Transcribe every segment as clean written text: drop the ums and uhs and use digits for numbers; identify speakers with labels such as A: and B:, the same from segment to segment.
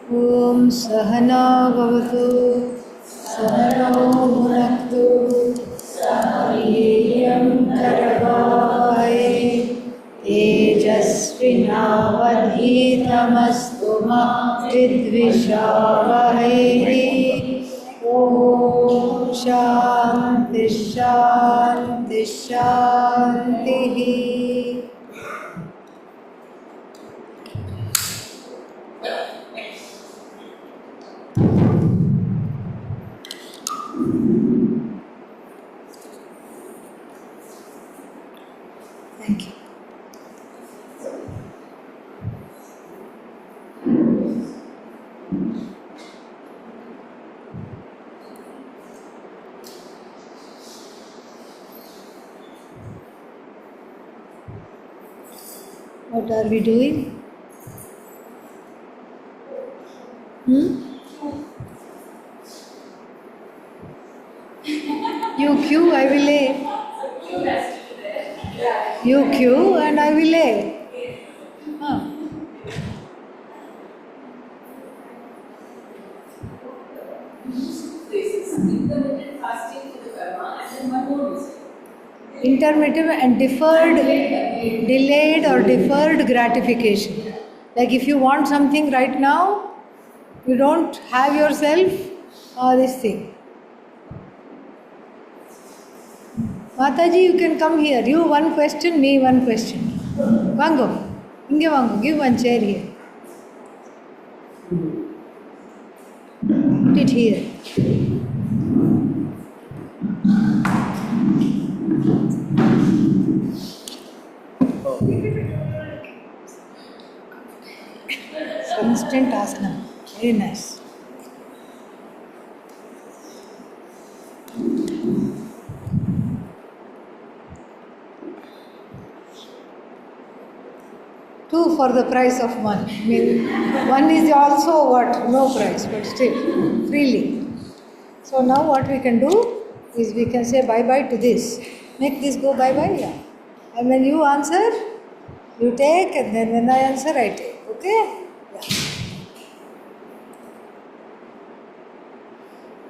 A: Om Sahana Bhavatu Sahano Bhunaktu Sahaviriyam Karavavahe Tejasvinavadhitamastu ma vidvishavahe. Om Shanti Shanti Shanti. Thank you. What are we doing? You cue, I will lay. You cue and I will lay. Huh.
B: Intermittent fasting for the karma and then one more reason.
A: Intermittent and delayed or deferred gratification. Like if you want something right now, you don't have yourself this thing. Mataji, you can come here. You one question, me one question. Vango. Inge Vango. Give one chair here. Put it here. Instant asana. Very nice. Two for the price of one. I mean, one is also what? No price, but still, freely. So now what we can do is we can say bye-bye to this. Make this go bye-bye, yeah. And when you answer, you take, and then when I answer, I take. Okay? Yeah.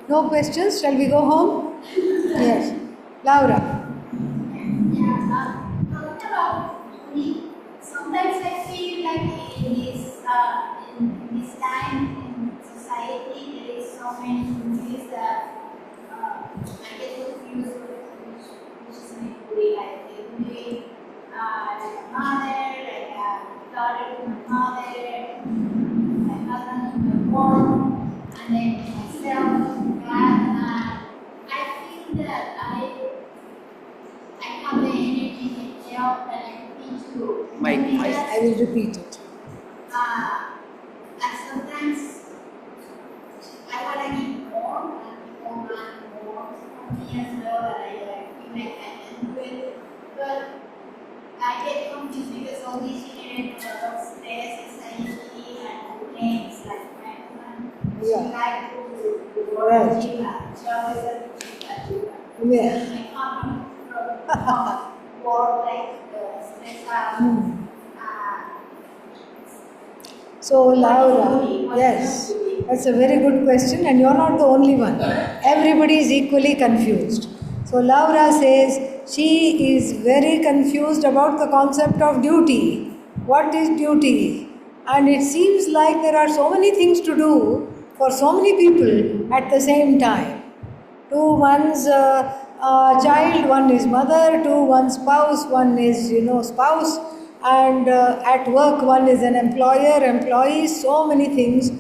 A: No questions? Shall we go home? Yes. Laura.
C: Sometimes I feel like in this time in society there is so many movies that I get confused with which is my movie. Like the movie like a mother, like a daughter to my mother, my husband to my mom, and then myself to God. I feel that I have the energy and help that I need to.
A: I will repeat it.
C: And sometimes I want to give more, and people want more from me as well, and I feel like I can do it. But I get confused because all these generate a lot of stress, anxiety, and complaints like my husband.
A: Yeah.
C: She like to work
A: Right.
C: She always said that
A: Yeah.
C: I come from work like stress out.
A: So Laura, yes, that's a very good question, and you're not the only one. Everybody is equally confused. So Laura says she is very confused about the concept of duty. What is duty? And it seems like there are so many things to do for so many people at the same time. To one's child, one is mother, to one's spouse, one is, spouse, and at work, one is an employer, employee, so many things.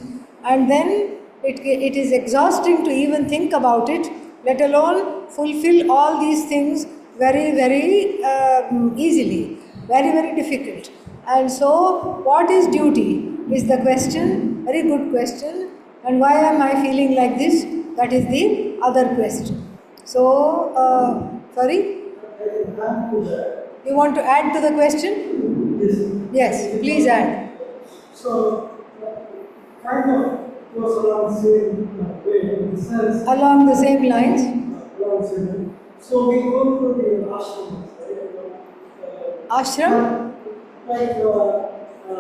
A: And then it is exhausting to even think about it, let alone fulfill all these things very, very easily, very, very difficult. And so, what is duty is the question, very good question. And why am I feeling like this? That is the other question. So, sorry? You want to add to the question? Yes, please add.
D: So, kind of goes along the same way, in the sense.
A: Along the same lines?
D: Along the same way. So, we go through the ashramas, right?
A: Ashram?
D: Like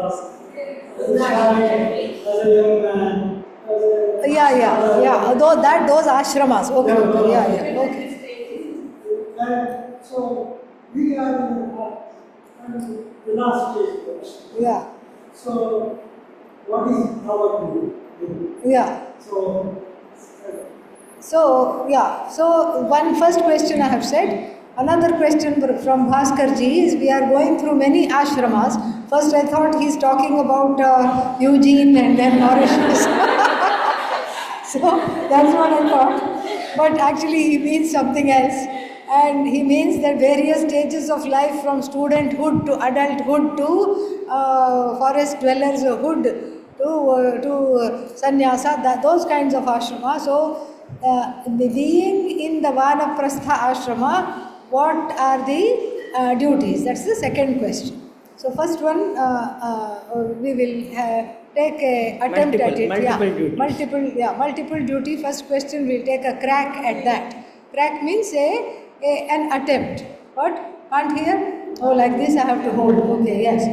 D: as a child, as a young man, as a
A: Yeah. Those ashramas. Okay. Yeah. Okay.
D: and so we are in the last stage.
A: Yeah.
D: So what is our do?
A: Yeah.
D: So
A: So one first question I have said. Another question from Bhaskar ji is we are going through many ashramas. First I thought he's talking about Eugene and then Mauritius. So that's what I thought. But actually he means something else. And he means that various stages of life from studenthood to adulthood to forest dwellershood to sannyasa, those kinds of ashrama. So being in the vanaprastha ashrama, what are the duties? That's the second question. So first one, we will take a attempt at it. Multiple duty. First question, we'll take a crack at that. Crack means an attempt. What? Can't hear? Oh, like this I have to hold. Okay, yes.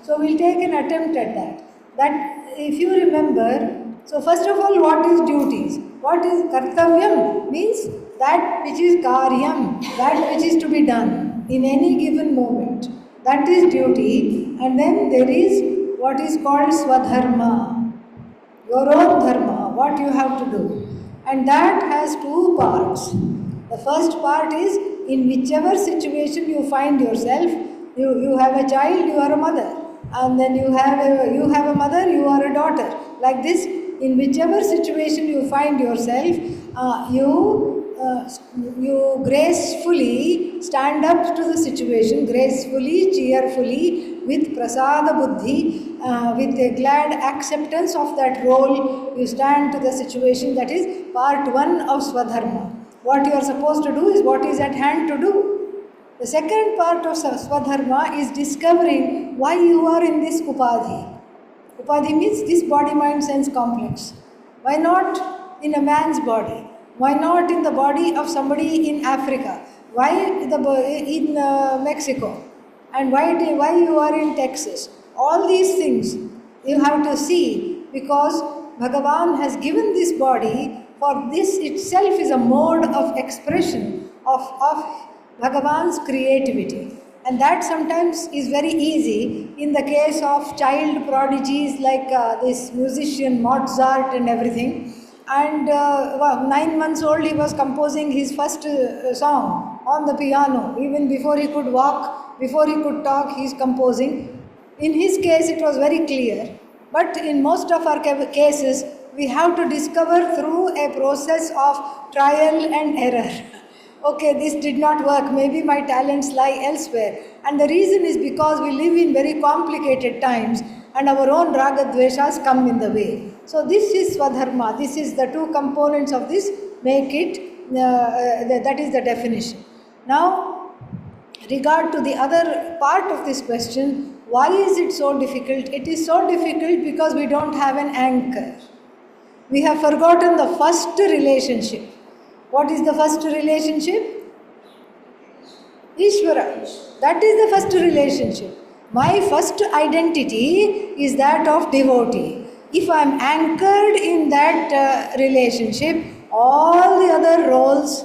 A: So we'll take an attempt at that. That, if you remember, so first of all, what is duties? What is kartavyam? Means that which is karyam, that which is to be done in any given moment. That is duty. And then there is what is called swadharma, your own dharma, what you have to do. And that has two parts. The first part is, in whichever situation you find yourself, you have a child, you are a mother. And then you have a mother, you are a daughter. Like this, in whichever situation you find yourself, you gracefully stand up to the situation, gracefully, cheerfully, with prasada buddhi, with a glad acceptance of that role, you stand to the situation. That is part one of swadharma. What you are supposed to do is what is at hand to do. The second part of swadharma is discovering why you are in this upadhi. Upadhi means this body-mind sense complex. Why not in a man's body? Why not in the body of somebody in Africa? Why in Mexico? And why you are in Texas? All these things you have to see, because Bhagavan has given this body, for this itself is a mode of expression of Bhagavan's creativity. And that sometimes is very easy in the case of child prodigies like this musician Mozart and everything. And 9 months old, he was composing his first song on the piano. Even before he could walk, before he could talk, he is composing. In his case, it was very clear. But in most of our cases, we have to discover through a process of trial and error. Okay, this did not work, maybe my talents lie elsewhere. And the reason is because we live in very complicated times and our own raga dveshas come in the way. So this is swadharma, this is the two components of this, make it, that is the definition. Now, regard to the other part of this question, why is it so difficult? It is so difficult because we don't have an anchor. We have forgotten the first relationship. What is the first relationship? Ishvara. That is the first relationship. My first identity is that of devotee. If I am anchored in that relationship, all the other roles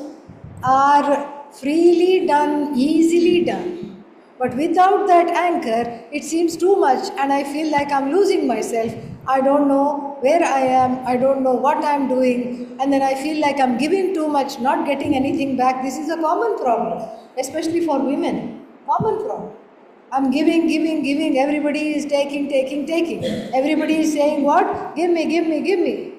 A: are freely done, easily done. But without that anchor, it seems too much and I feel like I'm losing myself. I don't know where I am, I don't know what I'm doing, and then I feel like I'm giving too much, not getting anything back. This is a common problem, especially for women. Common problem. I'm giving, everybody is taking. Everybody is saying what? Give me.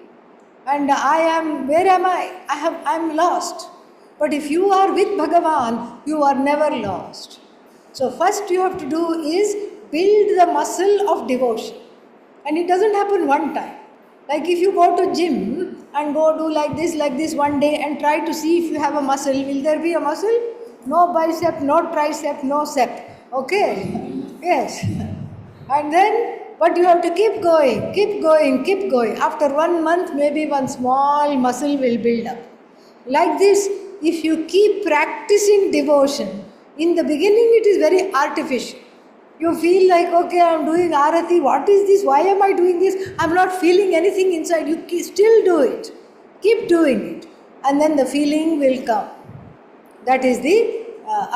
A: And I am, where am I? I'm lost. But if you are with Bhagavan, you are never lost. So first you have to do is build the muscle of devotion. And it doesn't happen one time. Like if you go to gym and go do like this one day and try to see if you have a muscle, will there be a muscle? No bicep, no tricep, no sep. Okay? Yes. And then, but you have to keep going. After 1 month, maybe one small muscle will build up. Like this, if you keep practicing devotion, in the beginning it is very artificial. You feel like, okay, I'm doing arati, what is this? Why am I doing this? I'm not feeling anything inside. You still do it. Keep doing it. And then the feeling will come. That is the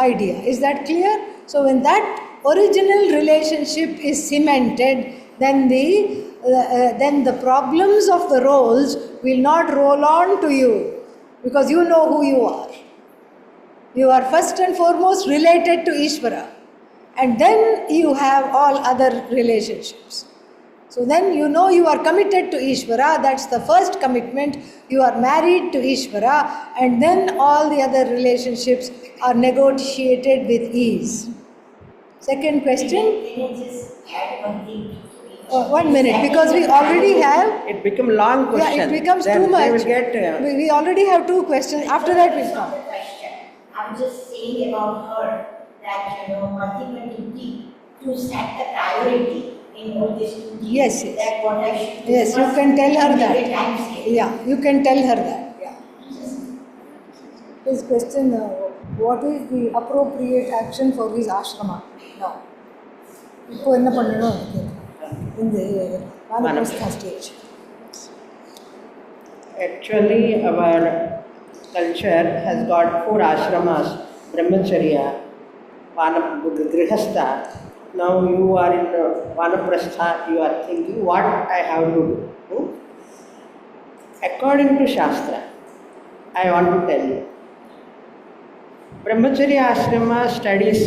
A: idea. Is that clear? So when that original relationship is cemented, then the problems of the roles will not roll on to you, because you know who you are. You are first and foremost related to Ishvara, and then you have all other relationships. So then you know you are committed to Ishvara, that's the first commitment. You are married to Ishvara, and then all the other relationships are negotiated with ease. Second question.
C: Can I just add one thing?
A: 1 minute, because we already have.
E: It become long question.
A: Yeah, it becomes
E: Then
A: too much.
E: They will get,
A: we already have 2 questions. After that, we'll come.
C: The question. I'm just saying about her that multiple to set the priority in all this duty.
A: Yes, yes.
C: That what I should do.
A: Yes, you can tell her that.
C: that.
A: Yeah, you can tell her that. Yeah. His question, what is the appropriate action for his ashrama now? இப்போ என்ன பண்ணணும் இந்த வானப்பிரஸ்த stage?
E: Actually, our culture has got 4 ashramas: brahmacharya, grihastha. Now you are in vanaprastha, you are thinking what I have to do. According to Shastra, I want to tell you. Brahmacharya ashrama studies,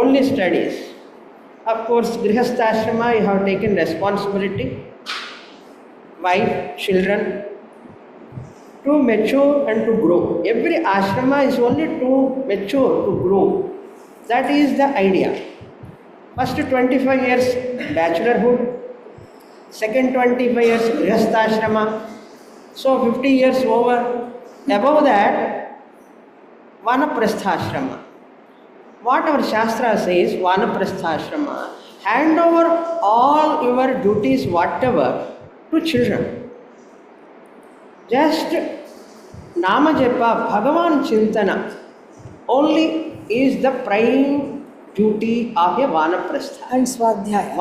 E: only studies. Of course, grihastha ashrama, you have taken responsibility, wife, children, to mature and to grow. Every ashrama is only to mature, to grow. That is the idea. First 25 years bachelorhood, second 25 years grihastha ashrama, so 50 years over. Above that, vanaprastha ashrama. What our Shastra says, vanaprastha ashrama, hand over all your duties, whatever, to children. Just nama japa, Bhagavan chintana only is the prime duty of a vanaprastha.
A: And swadhyaya.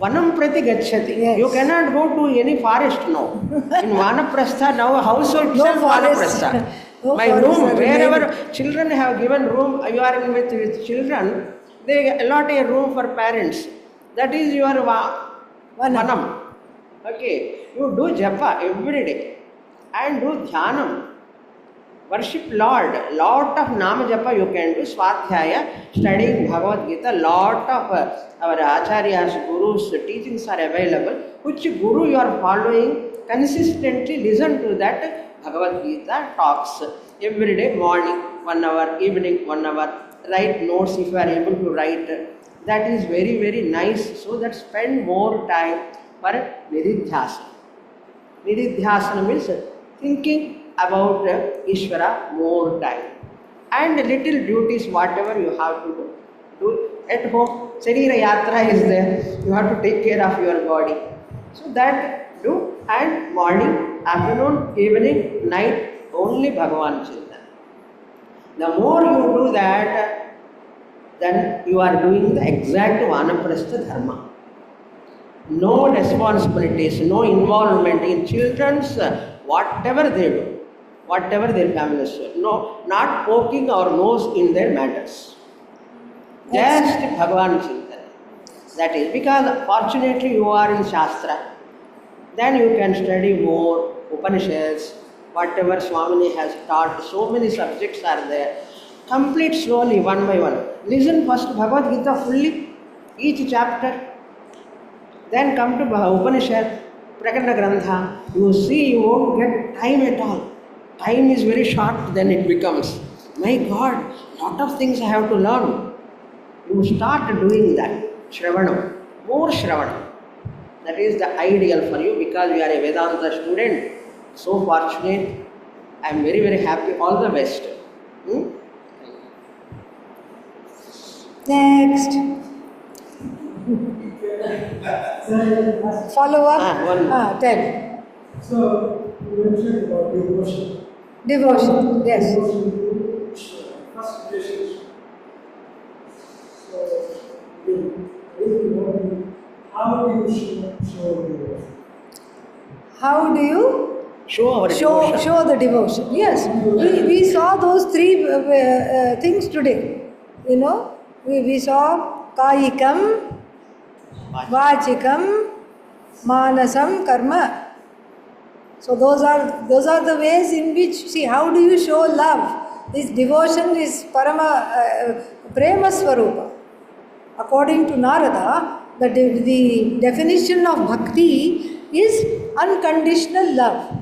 E: Vanam prati gacchati.
A: Yes.
E: You cannot go to any forest now. In vanaprastha, now a household
A: No
E: itself
A: forest.
E: vanaprastha.
A: No
E: My
A: forest
E: room,
A: are
E: wherever
A: remaining.
E: children have given room, you are in with children, they allot a room for parents. That is your vanam. Okay, you do japa every day and do dhyanam. Worship Lord. Lot of nama japa you can do. Swadhyaya, studying Bhagavad Gita. Lot of our acharyas, gurus, teachings are available. Which guru you are following, consistently listen to that Bhagavad Gita talks. Every day, morning 1 hour, evening 1 hour. Write notes if you are able to write. That is very, very nice. So that spend more time for nididhyasana. Nididhyasana means thinking about Ishvara more time. And little duties, whatever you have to do. Do at home. Sharira yatra is there. You have to take care of your body. So that do, and morning, afternoon, evening, night, only Bhagavan Chintan. The more you do that, then you are doing the exact vanaprastha dharma. No responsibilities, no involvement in children's whatever they do, whatever their families do. No, not poking our nose in their matters. Just Bhagavan Chintan. That is because fortunately you are in Shastra. Then you can study more Upanishads, whatever Swamini has taught. So many subjects are there. Complete slowly, one by one. Listen first Bhagavad Gita fully, each chapter. Then come to Upanishad, Prakana Grantha. You see, you won't get time at all. Time is very short, then it becomes, my God, lot of things I have to learn. You start doing that. Shravanam, more Shravanam. That is the ideal for you because you are a Vedanta student. So fortunate. I am very, very happy. All the best.
A: Next. Follow up. Tell.
D: So, you mentioned about devotion.
A: Devotion. Yes.
D: Devotion to Ishvara. First relationship. So, everybody, how do you show devotion?
A: How do you
E: Show our devotion.
A: show the devotion? Yes, we saw those three things today. You know, we saw kayikam, vachikam, manasam, karma. So those are the ways in which, see, how do you show love? This devotion is parama prema swarupa. According to Narada, the definition of bhakti is unconditional love.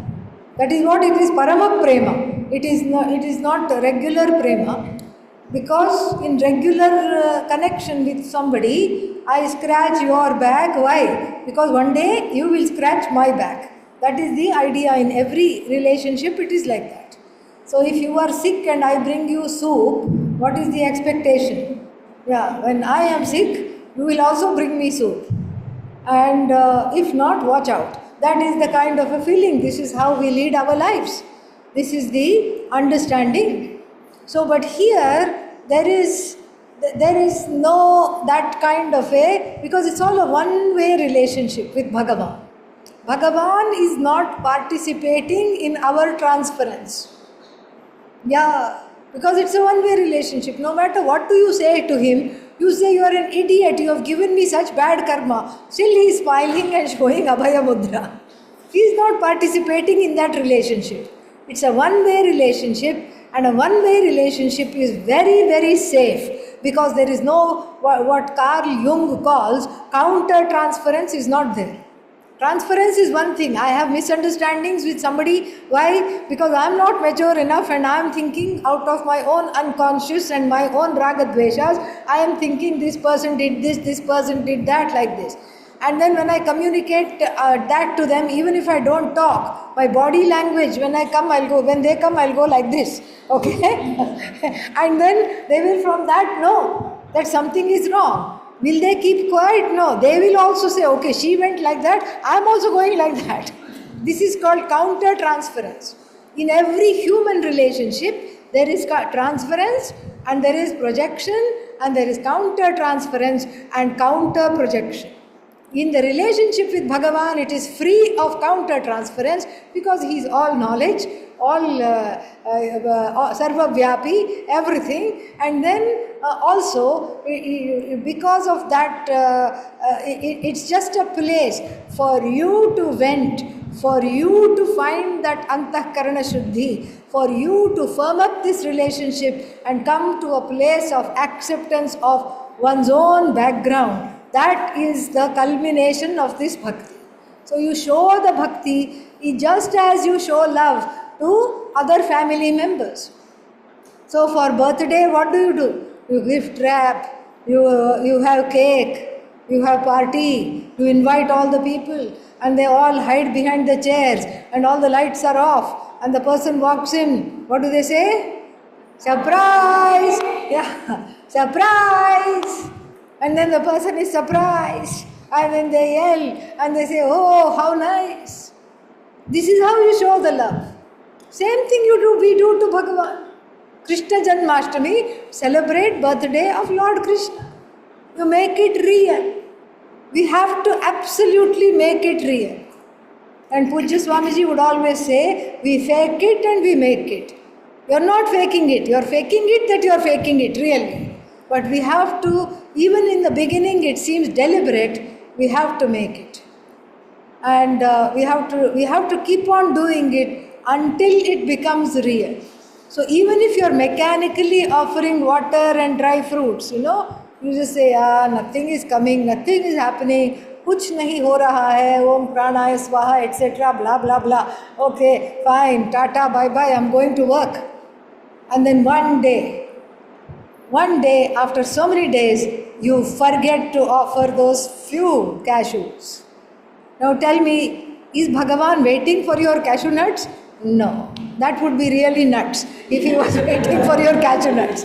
A: That is what it is, parama prema. It is not regular prema. Because in regular connection with somebody, I scratch your back. Why? Because one day you will scratch my back. That is the idea in every relationship, it is like that. So if you are sick and I bring you soup, what is the expectation? Yeah, when I am sick, you will also bring me soup. And if not, watch out. That is the kind of a feeling. This is how we lead our lives. This is the understanding. So, but here there is no that kind of a, because it's all a one-way relationship with Bhagavan. Bhagavan is not participating in our transference. Yeah, because it's a one-way relationship. No matter what do you say to him, you say you are an idiot, you have given me such bad karma. Still he is smiling and showing Abhaya Mudra. He is not participating in that relationship. It's a one-way relationship, and a one-way relationship is very, very safe, because there is no, what Carl Jung calls, counter-transference is not there. Transference is one thing. I have misunderstandings with somebody. Why? Because I am not mature enough and I am thinking out of my own unconscious and my own ragadveshas. I am thinking this person did this person did that, like this. And then when I communicate that to them, even if I don't talk, my body language, when I come, I'll go. When they come, I'll go like this. Okay? And then they will from that know that something is wrong. Will they keep quiet? No. They will also say, okay, she went like that, I am also going like that. This is called counter-transference. In every human relationship, there is transference and there is projection and there is counter-transference and counter-projection. In the relationship with Bhagavan, it is free of counter-transference because he is all knowledge, all sarva-vyapi, everything. And then also, because of that, it's just a place for you to vent, for you to find that antahkarana shuddhi, for you to firm up this relationship and come to a place of acceptance of one's own background. That is the culmination of this bhakti. So you show the bhakti just as you show love to other family members. So for birthday, what do? You gift wrap, you have cake, you have party, you invite all the people and they all hide behind the chairs and all the lights are off and the person walks in. What do they say? Surprise! Yeah, surprise! And then the person is surprised and then they yell and they say, oh, how nice. This is how you show the love. Same thing we do to Bhagavan. Krishna Janmashtami, celebrate birthday of Lord Krishna. You make it real. We have to absolutely make it real. And Pujya Swamiji would always say, we fake it and we make it. You are not faking it. You are faking it that you are faking it, really. But we have to, even in the beginning it seems deliberate, we have to make it. And we have to keep on doing it until it becomes real. So even if you are mechanically offering water and dry fruits, you just say, nothing is coming, nothing is happening, kuch nahi ho raha hai, om pranaya swaha, etc., blah, blah, blah. Okay, fine, tata, bye-bye, I'm going to work. And then one day, after so many days, you forget to offer those few cashews. Now tell me, is Bhagavan waiting for your cashew nuts? No. That would be really nuts if he was waiting for your cashew nuts.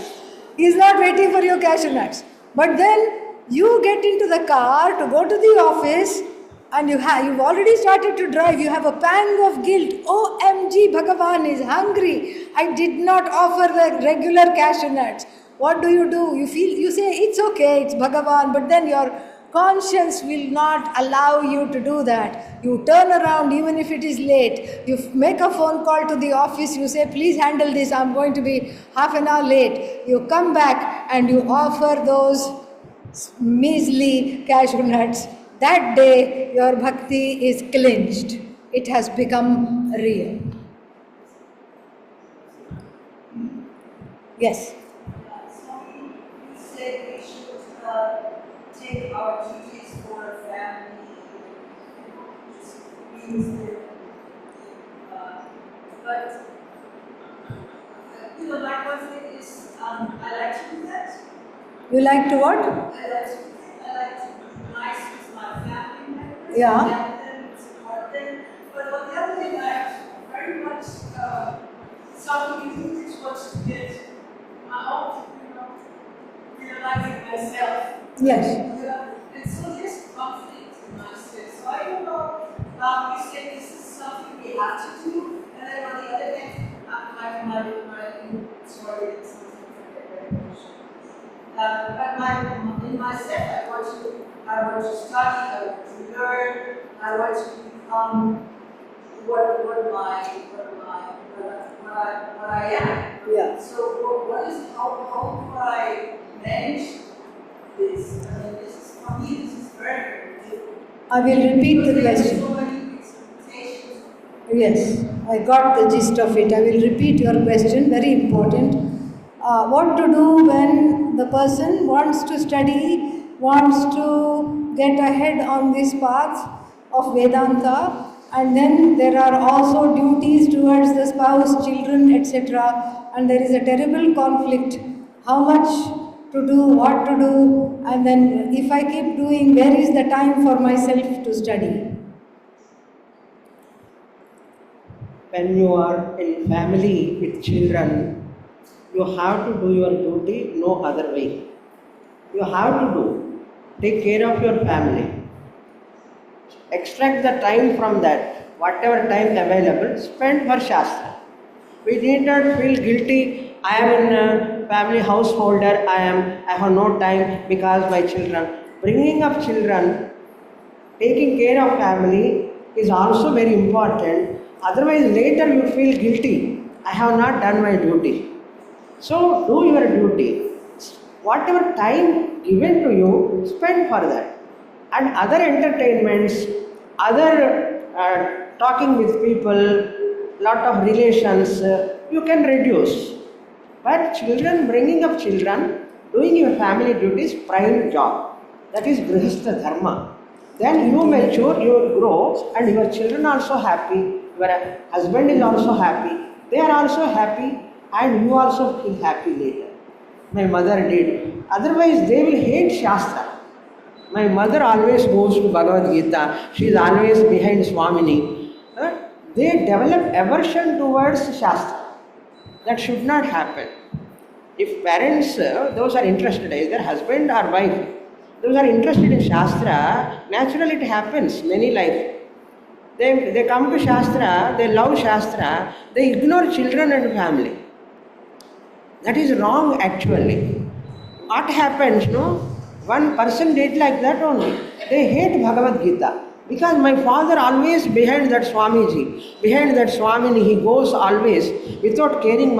A: He is not waiting for your cashew nuts. But then you get into the car to go to the office and you've already started to drive. You have a pang of guilt. OMG, Bhagavan is hungry. I did not offer the regular cashew nuts. What do? You say, it's okay, it's Bhagavan, but then your Conscience will not allow you to do that. You turn around even if it is late. You make a phone call to the office. You say, please handle this. I'm going to be half an hour late. You come back and you offer those measly cashew nuts. That day, your bhakti is clinched. It has become real. Yes.
B: So you said we should take our duties for our family, but my question is, I like to do that.
A: You like to what?
B: I like to be nice with my family members.
A: Yeah.
B: And then support them. But on the other hand, I very much something which was to get my own, realizing myself.
A: Yes.
B: And so there's conflict in myself. So I don't know, you say this is something we have to do, and then on the other hand, sorry, it's something very emotional. But in myself, I want to study, I want to learn, I want to become what I am.
A: Yeah.
B: So how do I manage this? I mean, for me, this is very difficult.
A: I will repeat the
B: Because
A: question.
B: there are so many expectations.
A: Yes, I got the gist of it. I will repeat your question, very important. What to do when the person wants to study, wants to get ahead on this path of Vedanta, and then there are also duties towards the spouse, children, etc. And there is a terrible conflict. How much to do, what to do, and then if I keep doing, where is the time for myself to study?
E: When you are in family with children, you have to do your duty no other way. You have to do. Take care of your family. Extract the time from that. Whatever time available, spend for Shastra. We need not feel guilty. I am in a family householder. I have no time because my children. Bringing up children, taking care of family is also very important. Otherwise, later you feel guilty. I have not done my duty. So, do your duty. Whatever time given to you, spend for that. And other entertainments, other talking with people, lot of relations, you can reduce. But children, bringing up children, doing your family duties, prime job. That is grihastha dharma. Then you mature, you will grow, and your children are also happy, your husband is also happy, they are also happy, and you also feel happy later. My mother did. Otherwise, they will hate Shastra. My mother always goes to Bhagavad Gita. She is always behind Swamini. They develop aversion towards Shastra. That should not happen. If parents, those are interested, either husband or wife, those are interested in Shastra, naturally it happens, many life. They come to Shastra, they love Shastra, they ignore children and family. That is wrong actually. What happens, no? One person did like that only. They hate Bhagavad Gita. Because my father always behind that Swamiji, behind that Swamini, he goes always without caring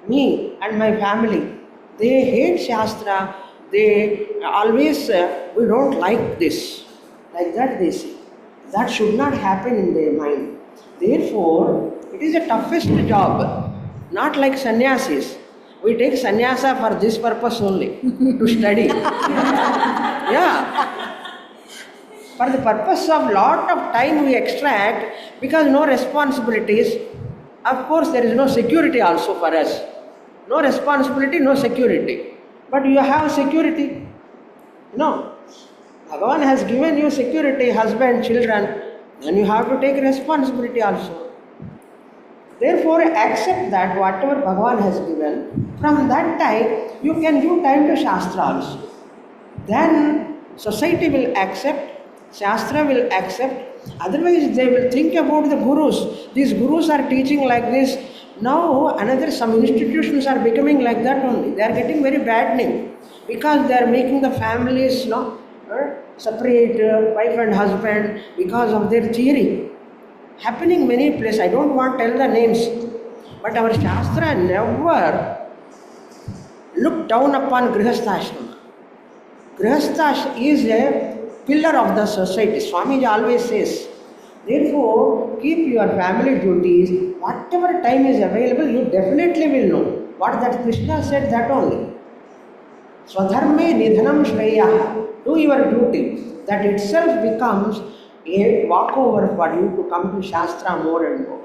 E: me and my family. They hate Shastra. They always, we don't like this. Like that they say. That should not happen in their mind. Therefore, it is the toughest job. Not like sannyasis. We take sannyasa for this purpose only, to study. Yeah. For the purpose of lot of time we extract, because no responsibilities. Of course, there is no security also for us. No responsibility, no security. But you have security. No. Bhagavan has given you security, husband, children, and you have to take responsibility also. Therefore, accept that whatever Bhagavan has given, from that time, you can give time to Shastra also. Then, society will accept, Shastra will accept, otherwise they will think about the gurus. These gurus are teaching like this. Now, some institutions are becoming like that only. They are getting very bad name, because they are making the families, separate wife and husband because of their theory. Happening many places. I don't want to tell the names, but our Shastra never looked down upon Grihastha. Grihastha is a pillar of the society. Swamiji always says, therefore, keep your family duties. Whatever time is available, you definitely will know. What that Krishna said, that only. Swadharma nidhanam shreya. Do your duty. That itself becomes a walkover for you to come to Shastra more and more.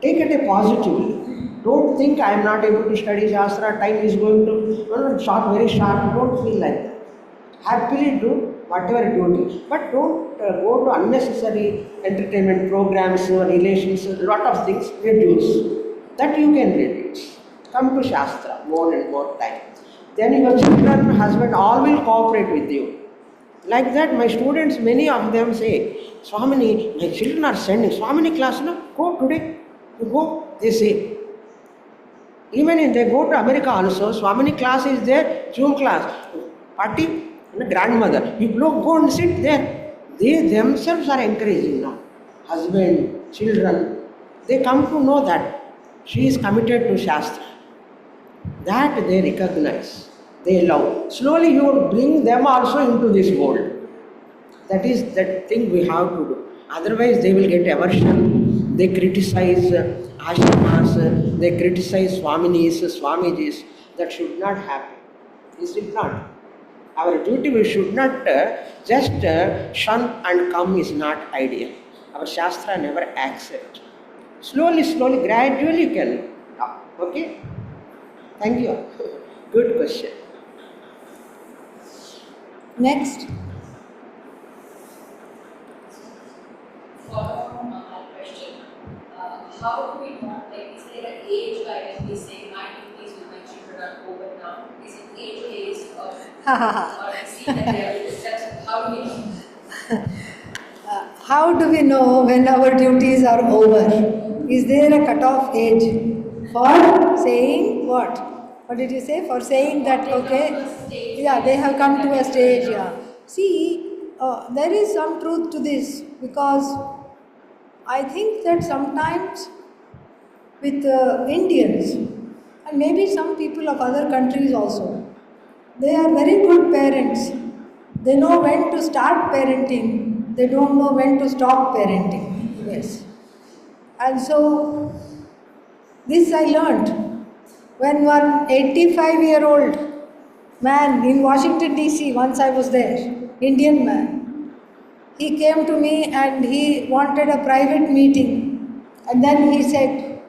E: Take it a positively. Don't think I am not able to study Shastra, time is going to very short. Don't feel like that. Happily do whatever duty. But don't go to unnecessary entertainment programs, relations, a lot of things. Reduce. That you can reduce. Come to Shastra more and more time. Then your children, husband, all will cooperate with you. Like that, my students, many of them say, Swamini, my children are sending Swamini class, no? Go today. You go, they say. Even if they go to America also, Swamini class is there, Zoom class. Party, grandmother. You go and sit there. They themselves are encouraging now. Husband, children, they come to know that she is committed to Shastra. That they recognize, they love. Slowly you will bring them also into this world. That is that thing we have to do. Otherwise they will get aversion. They criticize ashramas, they criticize Swaminis, Swamijis. That should not happen. This is not. Our duty, we should not just shun and come is not ideal. Our Shastra never accept. Slowly, gradually you can talk. Okay? Thank you. Good question.
A: Next.
F: Follow on my question. How do we know, like, is there an age where we say my duties with my children are over now? Is it age-based or we see that they are, that's how do we know?
A: How do we know when our duties are over? Is there a cut-off age for saying what? What did you say? For saying that, okay, yeah, they have come to a stage, yeah. See, there is some truth to this, because I think that sometimes with Indians, and maybe some people of other countries also, they are very good parents. They know when to start parenting. They don't know when to stop parenting. Yes. And so, this I learned when one 85-year-old man in Washington DC, once I was there, Indian man, he came to me and he wanted a private meeting. And then he said,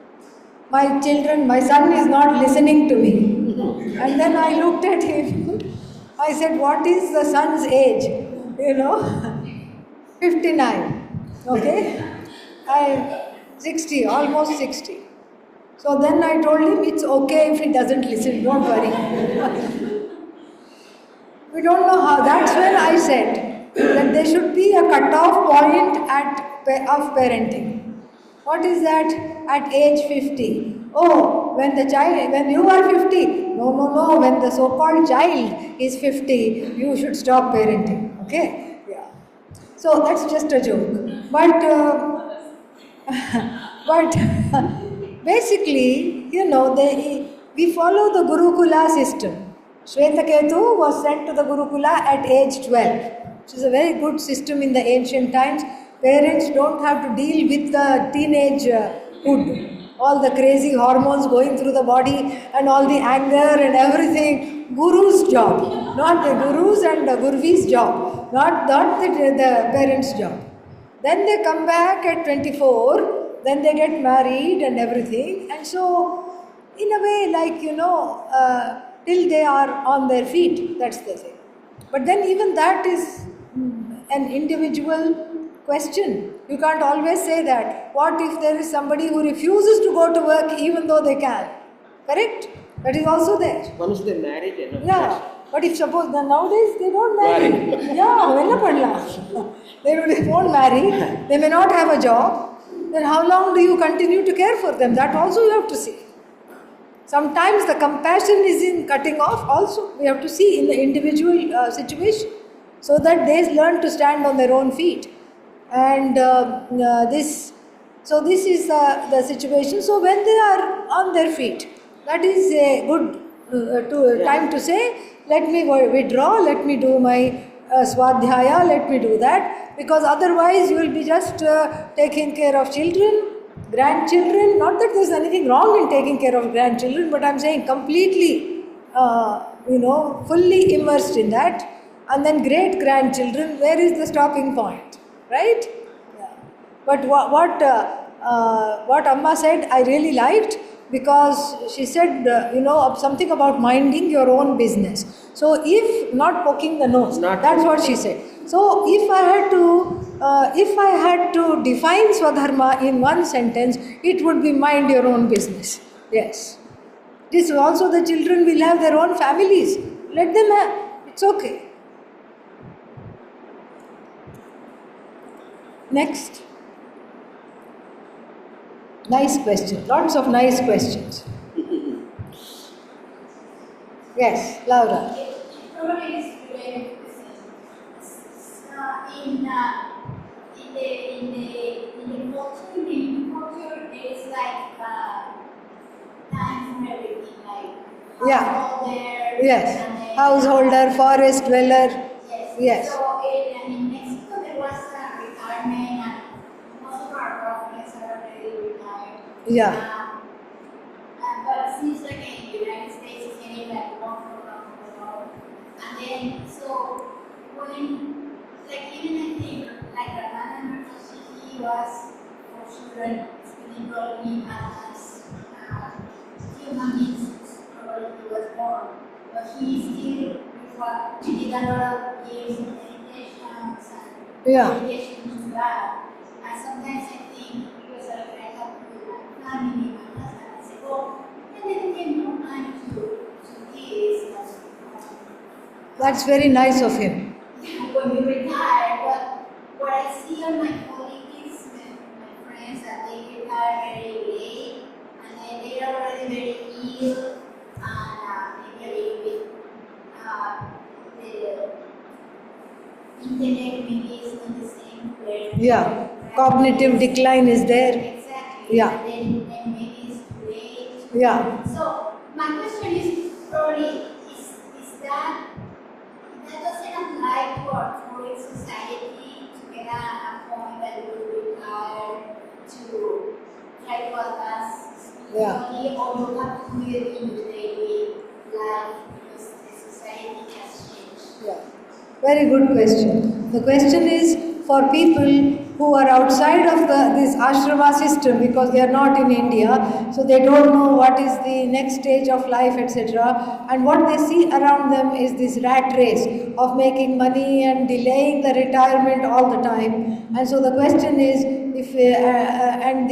A: my son is not listening to me. And then I looked at him. I said, what is the son's age? 59. Okay? 60, almost 60. So then I told him, it's okay if he doesn't listen, don't worry. We don't know how. That's when I said that there should be a cut-off point of parenting. What is that? At age 50. Oh, when you are 50. No. When the so-called child is 50, you should stop parenting. Okay? Yeah. So that's just a joke. But basically, we follow the Gurukula system. Shvetaketu was sent to the Gurukula at age 12, which is a very good system in the ancient times. Parents don't have to deal with the teenagehood, all the crazy hormones going through the body and all the anger and everything. Guru's job, not the Guru's and the Gurvi's job, not the parents' job. Then they come back at 24, then they get married and everything. And so, in a way, till they are on their feet, that's the thing. But then even that is an individual question. You can't always say that. What if there is somebody who refuses to go to work even though they can? Correct? That is also there.
E: Once they married, enough.
A: Yeah. But if suppose nowadays they don't marry. Yeah, they won't marry. They may not have a job. Then how long do you continue to care for them? That also you have to see. Sometimes the compassion is in cutting off also. We have to see in the individual situation. so that they learn to stand on their own feet. And so this is the situation. So when they are on their feet, that is a good time to say, let me withdraw, let me do my swadhyaya, let me do that, because otherwise you will be just taking care of children, grandchildren. Not that there is anything wrong in taking care of grandchildren, but I am saying completely, fully immersed in that. And then great grandchildren, where is the stopping point, right? Yeah. But what Amma said, I really liked, because she said, something about minding your own business. So if not poking the nose, that's what she said. So if I had to define swadharma in one sentence, it would be mind your own business. Yes. This also, the children will have their own families. Let them have. It's okay. Next. Nice question. Lots of nice questions. Yes, Laura.
C: It probably is related to this. In the culture, there is like time for everything, like householder.
A: Yes.
C: And then,
A: Householder, forest dweller. Yes.
C: So in Mexico, there was a retirement, and most of our prophets are already retired.
A: Yeah.
C: But it seems like in the United States, it's getting like more from. And then, so when, like, even I think, like, Ramananda he was for children, spiritually as human beings, probably he was born. But he still, he did a lot of years of meditations and meditation to God. And sometimes I think, because I have my family, my husband, I say, oh, I didn't give no time to this.
A: That's very nice of him.
C: When we retire, but what I see on my colleagues and my friends, that they retire very late, and then they are already very ill, and maybe a little bit the intellect maybe is not the same.
A: Yeah. Cognitive decline is there.
C: Exactly.
A: Yeah.
C: And then maybe it's too late.
A: Yeah.
C: So my question is probably is that doesn't apply to our current society to get a point that we will retire to try to advance spiritually, or you have to do it in your daily life because the society has changed?
A: Yeah. Very good question. The question is for people who are outside of this ashrama system, because they are not in India, so they don't know what is the next stage of life, etc. And what they see around them is this rat race of making money and delaying the retirement all the time. And so the question is, if and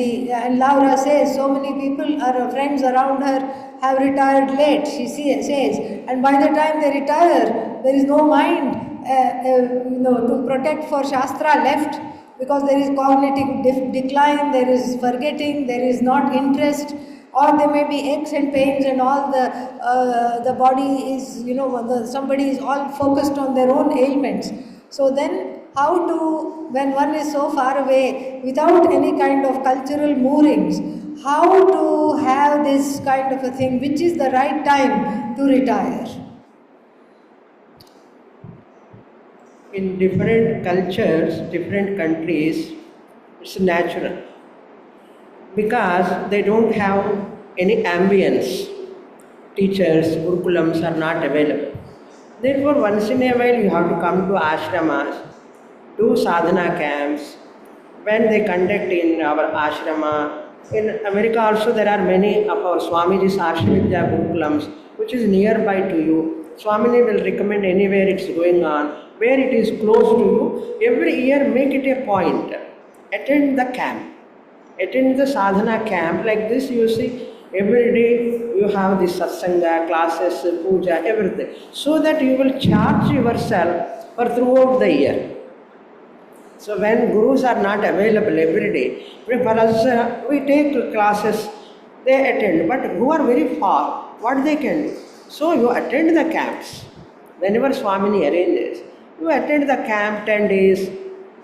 A: Laura says so many people, her friends around her, have retired late. She says, and by the time they retire, there is no mind to protect for Shastra left, because there is cognitive decline, there is forgetting, there is not interest, or there may be aches and pains, and all the body is, somebody is all focused on their own ailments. So then, how to, when one is so far away, without any kind of cultural moorings, how to have this kind of a thing, which is the right time to retire?
E: In different cultures, different countries, it's natural because they don't have any ambience. Teachers, gurukulams are not available. Therefore, once in a while you have to come to ashramas, do sadhana camps. When they conduct in our ashrama, in America also there are many of our Swamiji's Ashravidya gurukulams, which is nearby to you. Swamiji will recommend anywhere it's going on, where it is close to you. Every year make it a point. Attend the camp. Attend the sadhana camp. Like this you see, every day you have the satsanga, classes, puja, everything. So that you will charge yourself for throughout the year. So when gurus are not available every day, for us, we take classes, they attend. But who are very far, what they can do? So you attend the camps. Whenever Swamini arranges, You attend the camp 10 days,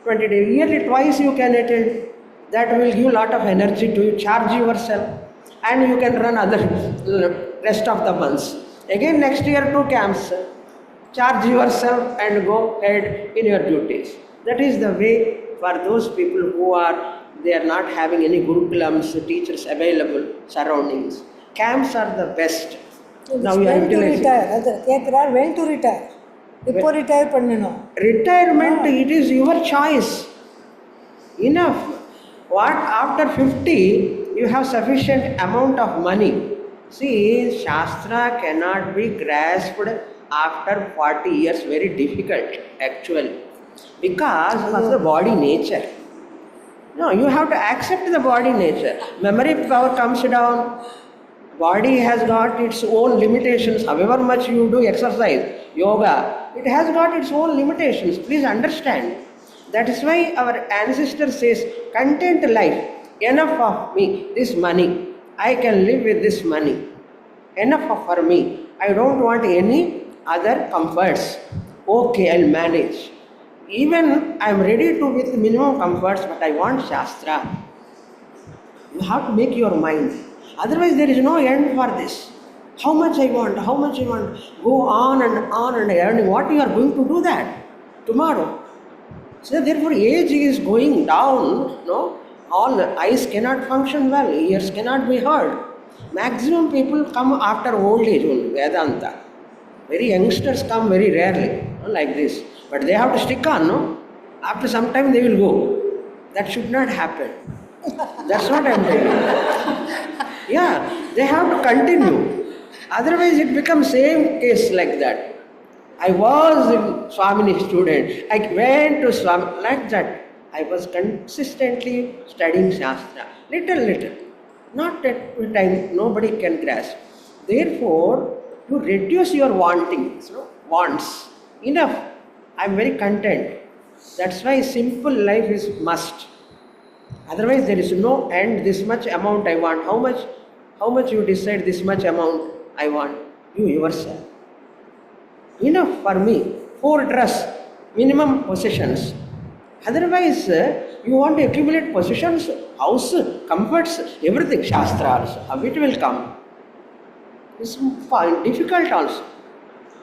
E: 20 days, yearly twice you can attend. That will give a lot of energy to you, charge yourself, and you can run other rest of the months. Again next year 2 camps, charge yourself and go ahead in your duties. That is the way for those people who they are not having any gurukulams, teachers available, surroundings. Camps are the best. Now you are
A: when to
E: utilizing.
A: retire? When to retire? Ippo retire pannano.
E: Retirement, it is your choice. Enough. What after 50 you have sufficient amount of money. See, Shastra cannot be grasped after 40 years, very difficult actually. Because of the body nature. No, you have to accept the body nature. Memory power comes down. Body has got its own limitations. However much you do exercise, yoga, it has got its own limitations. Please understand. That is why our ancestor says, content life, enough of me, this money. I can live with this money. Enough for me. I don't want any other comforts. Okay, I'll manage. Even I am ready to with minimum comforts, but I want Shastra. You have to make your mind. Otherwise, there is no end for this. How much I want, how much I want. Go on and earning. What you are going to do that tomorrow? So therefore, age is going down. No, all eyes cannot function well, ears cannot be heard. Maximum people come after old age only. Vedanta. Very youngsters come very rarely, like this. But they have to stick on. No, after some time they will go. That should not happen. That's what I am telling. Yeah, they have to continue. Otherwise, it becomes same case like that. I was a Swamini student. I went to Swami like that. I was consistently studying Shastra. Little. Not at a time, nobody can grasp. Therefore, you reduce your wantings, wants. Enough. I am very content. That's why simple life is must. Otherwise, there is no end. This much amount I want. How much you decide this much amount I want? You yourself. Enough for me. 4 dress, minimum possessions. Otherwise, you want to accumulate possessions, house, comforts, everything. Shastra also. How it will come? It's difficult also.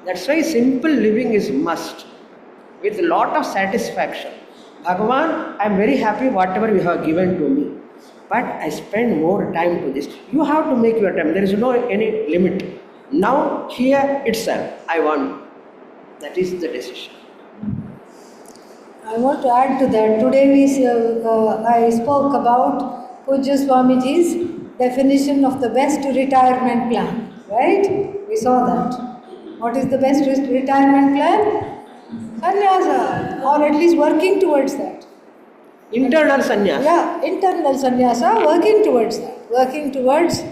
E: That's why simple living is must. With a lot of satisfaction. Bhagavan, I am very happy whatever you have given to me. But I spend more time to this. You have to make your time. There is no any limit. Now, here itself, I want. That is the decision.
A: I want to add to that. Today I spoke about Pujya Swamiji's definition of the best retirement plan. Right? We saw that. What is the best retirement plan? Sannyasa, or at least working towards that.
E: Internal sannyasa.
A: Yeah, internal sannyasa, working towards that. Working towards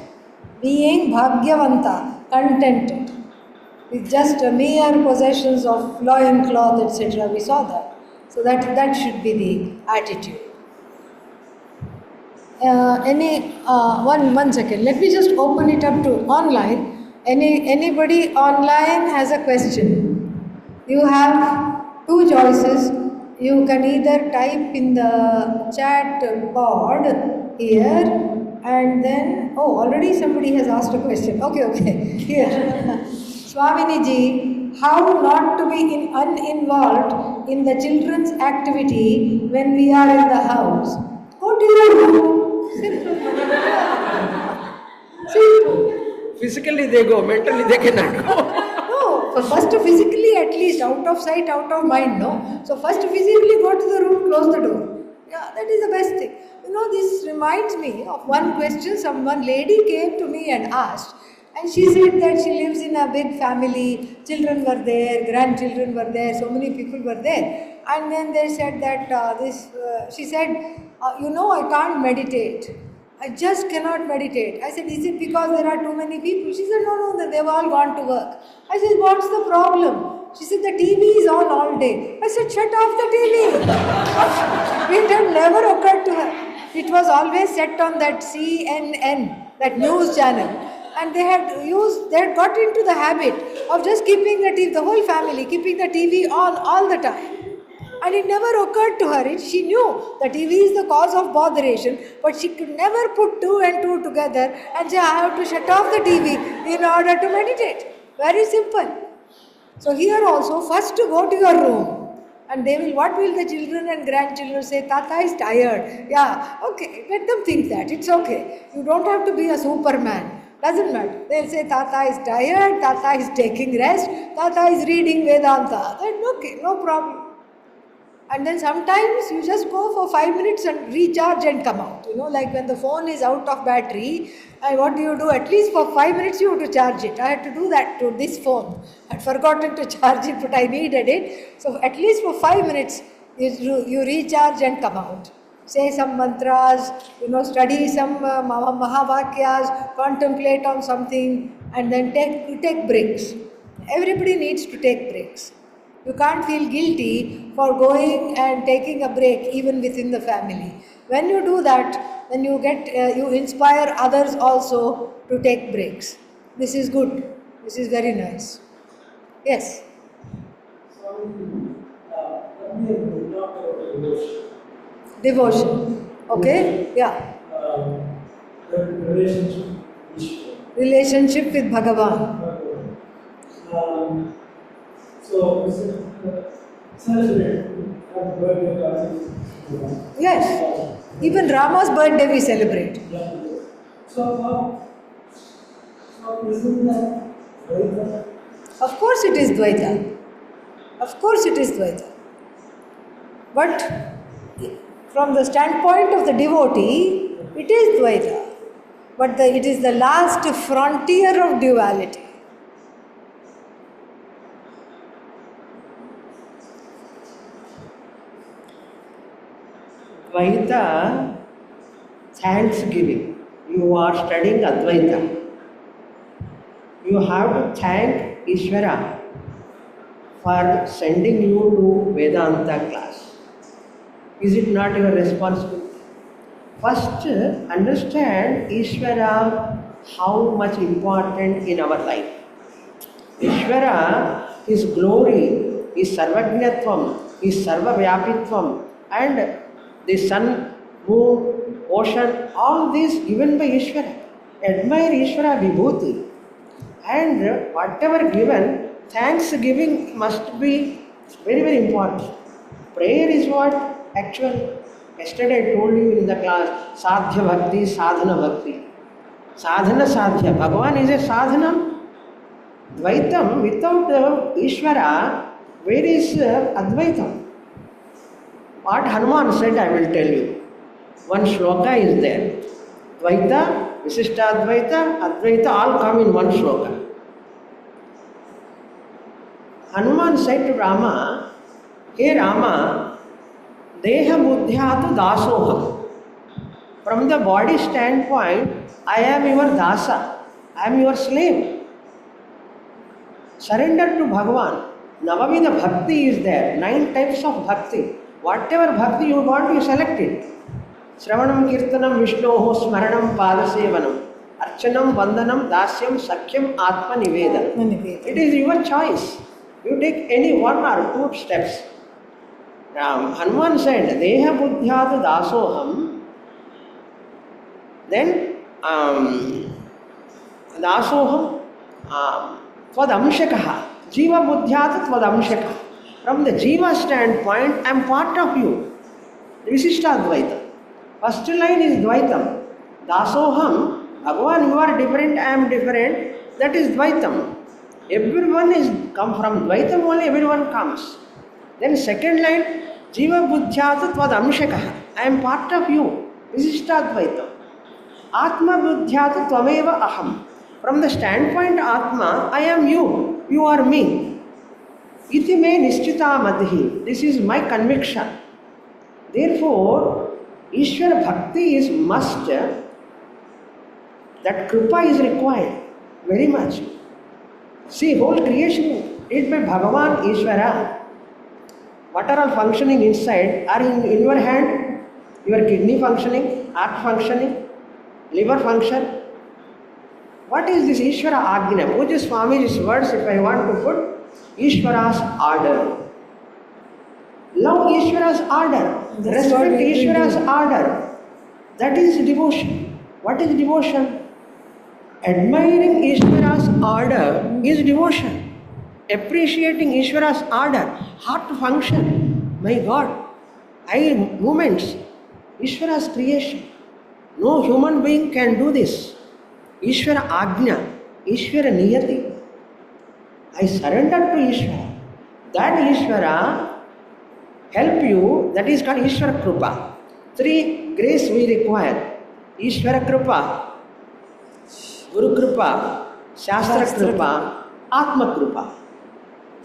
A: being bhagyavanta, contented. With just mere possessions of loincloth, etc. We saw that. So that should be the attitude. One second. Let me just open it up to online. Anybody online has a question? You have 2 choices. You can either type in the chat pod here and then, already somebody has asked a question. Okay, here. Swamini ji, how not to be uninvolved in the children's activity when we are in the house? Go to your room. Simple.
E: Physically they go, mentally they cannot go.
A: No, first physically at least, out of sight, out of mind, no? So first physically go to the room, close the door. Yeah, that is the best thing. This reminds me of one question. One lady came to me and asked, and she said that she lives in a big family, children were there, grandchildren were there, so many people were there. And then they said that she said, I can't meditate. I just cannot meditate. I said, is it because there are too many people? She said, no, they've all gone to work. I said, what's the problem? She said, the TV is on all day. I said, shut off the TV. It had never occurred to her. It was always set on that CNN, that news channel. and they had got into the habit of just keeping the TV, the whole family, keeping the TV on all the time. And it never occurred to her. She knew the TV is the cause of botheration, but she could never put two and two together and say, I have to shut off the TV in order to meditate. Very simple. So here also, first to go to your room, and what will the children and grandchildren say? Tata is tired. Yeah, okay, let them think that. It's okay. You don't have to be a Superman. Doesn't matter. They'll say Tata is tired, Tata is taking rest, Tata is reading Vedanta. Then okay, no problem. And then sometimes you just go for 5 minutes and recharge and come out. Like when the phone is out of battery, and what do? At least for 5 minutes you have to charge it. I had to do that to this phone. I'd forgotten to charge it, but I needed it. So at least for 5 minutes you recharge and come out. Say some mantras, study some Mahavakyas, contemplate on something, and then take breaks. Everybody needs to take breaks. You can't feel guilty for going and taking a break even within the family. When you do that, then you inspire others also to take breaks. This is good. This is very nice. Yes.
D: Let me talk about devotion.
A: Devotion. Okay? Yeah.
D: The relationship with Ishvara.
A: Relationship with Bhagavan.
D: So we celebrate the birthday parties.
A: Yes. Even Rama's birthday we celebrate.
D: So isn't that Dvaita?
A: Of course it is Dvaita. Of course it is Dvaita. But from the standpoint of the devotee, it is Dvaita. But it is the last frontier of duality.
E: Dvaita, thanksgiving. You are studying Advaita. You have to thank Ishvara for sending you to Vedanta class. Is it not your responsibility? First, understand Ishvara, how much important in our life. Ishvara, His glory, His Sarvajñatvam, His Sarvavyapitvam, and the sun, moon, ocean, all these given by Ishvara. Admire Ishvara Vibhuti. And whatever given, thanksgiving must be very, very important. Prayer is what? Actual. Yesterday I told you in the class, Sadhya Bhakti, Sadhana Bhakti. Sadhana Sadhya. Bhagavan is a sadhana. Dvaitam, without Ishvara, where is Advaitam? What Hanuman said, I will tell you. One shloka is there. Dvaita, Visishtadvaita, Advaita, all come in one shloka. Hanuman said to Rama, Hey Rama, Deha Buddhyatu Dasoham. From the body standpoint, I am your dasa. I am your slave. Surrender to Bhagavan. Navavida Bhakti is there. 9 types of Bhakti. Whatever Bhakti you want, you select it. Shravanam, Kirtanam, Vishnoho, Smaranam, Padasevanam, Archanam, Vandanam, Dasyam, Sakyam, Atma Nivedam. It is your choice. You take any 1 or 2 steps. Hanuman said, Deha Buddhyatu Dasoham. Then, Dasoham, Tvadamshakaha. Jiva Buddhyatu Tvadamshakaha. From the Jiva standpoint, I am part of you. Visishtadvaita. First line is Dvaitam. Dasoham, Bhagavan, you are different, I am different. That is Dvaitam. Everyone is come from Dvaitam only, everyone comes. Then second line, Jiva Buddhyatu Tvadamshakaha. I am part of you. Visishtadvaitam. Atma Buddhyatu Tvameva Aham. From the standpoint Atma, I am you. You are me. Iti me nischita madhi. This is my conviction. Therefore, Ishvara Bhakti is must. That Kripa is required very much. See, whole creation is by Bhagavan Ishvara. What are all functioning inside are in your hand. Your kidney functioning, heart functioning, liver function. What is this Ishvara Agnya? Puja Swamiji's words, if I want to put, Ishvara's order. Love Ishvara's order.
A: That's what
E: Respect
A: we will
E: Ishvara's
A: do.
E: order. That is devotion. What is devotion? Admiring Ishvara's order is devotion. Appreciating Ishvara's order, heart function. My God, eye movements, Ishvara's creation. No human being can do this. Ishvara Agnya, Ishvara Niyati. I surrender to Ishvara. That Ishvara help you, that is called Ishvara Krupa. 3 grace we require. Ishvara Krupa, Guru Krupa, Shastra Krupa, Atma Krupa.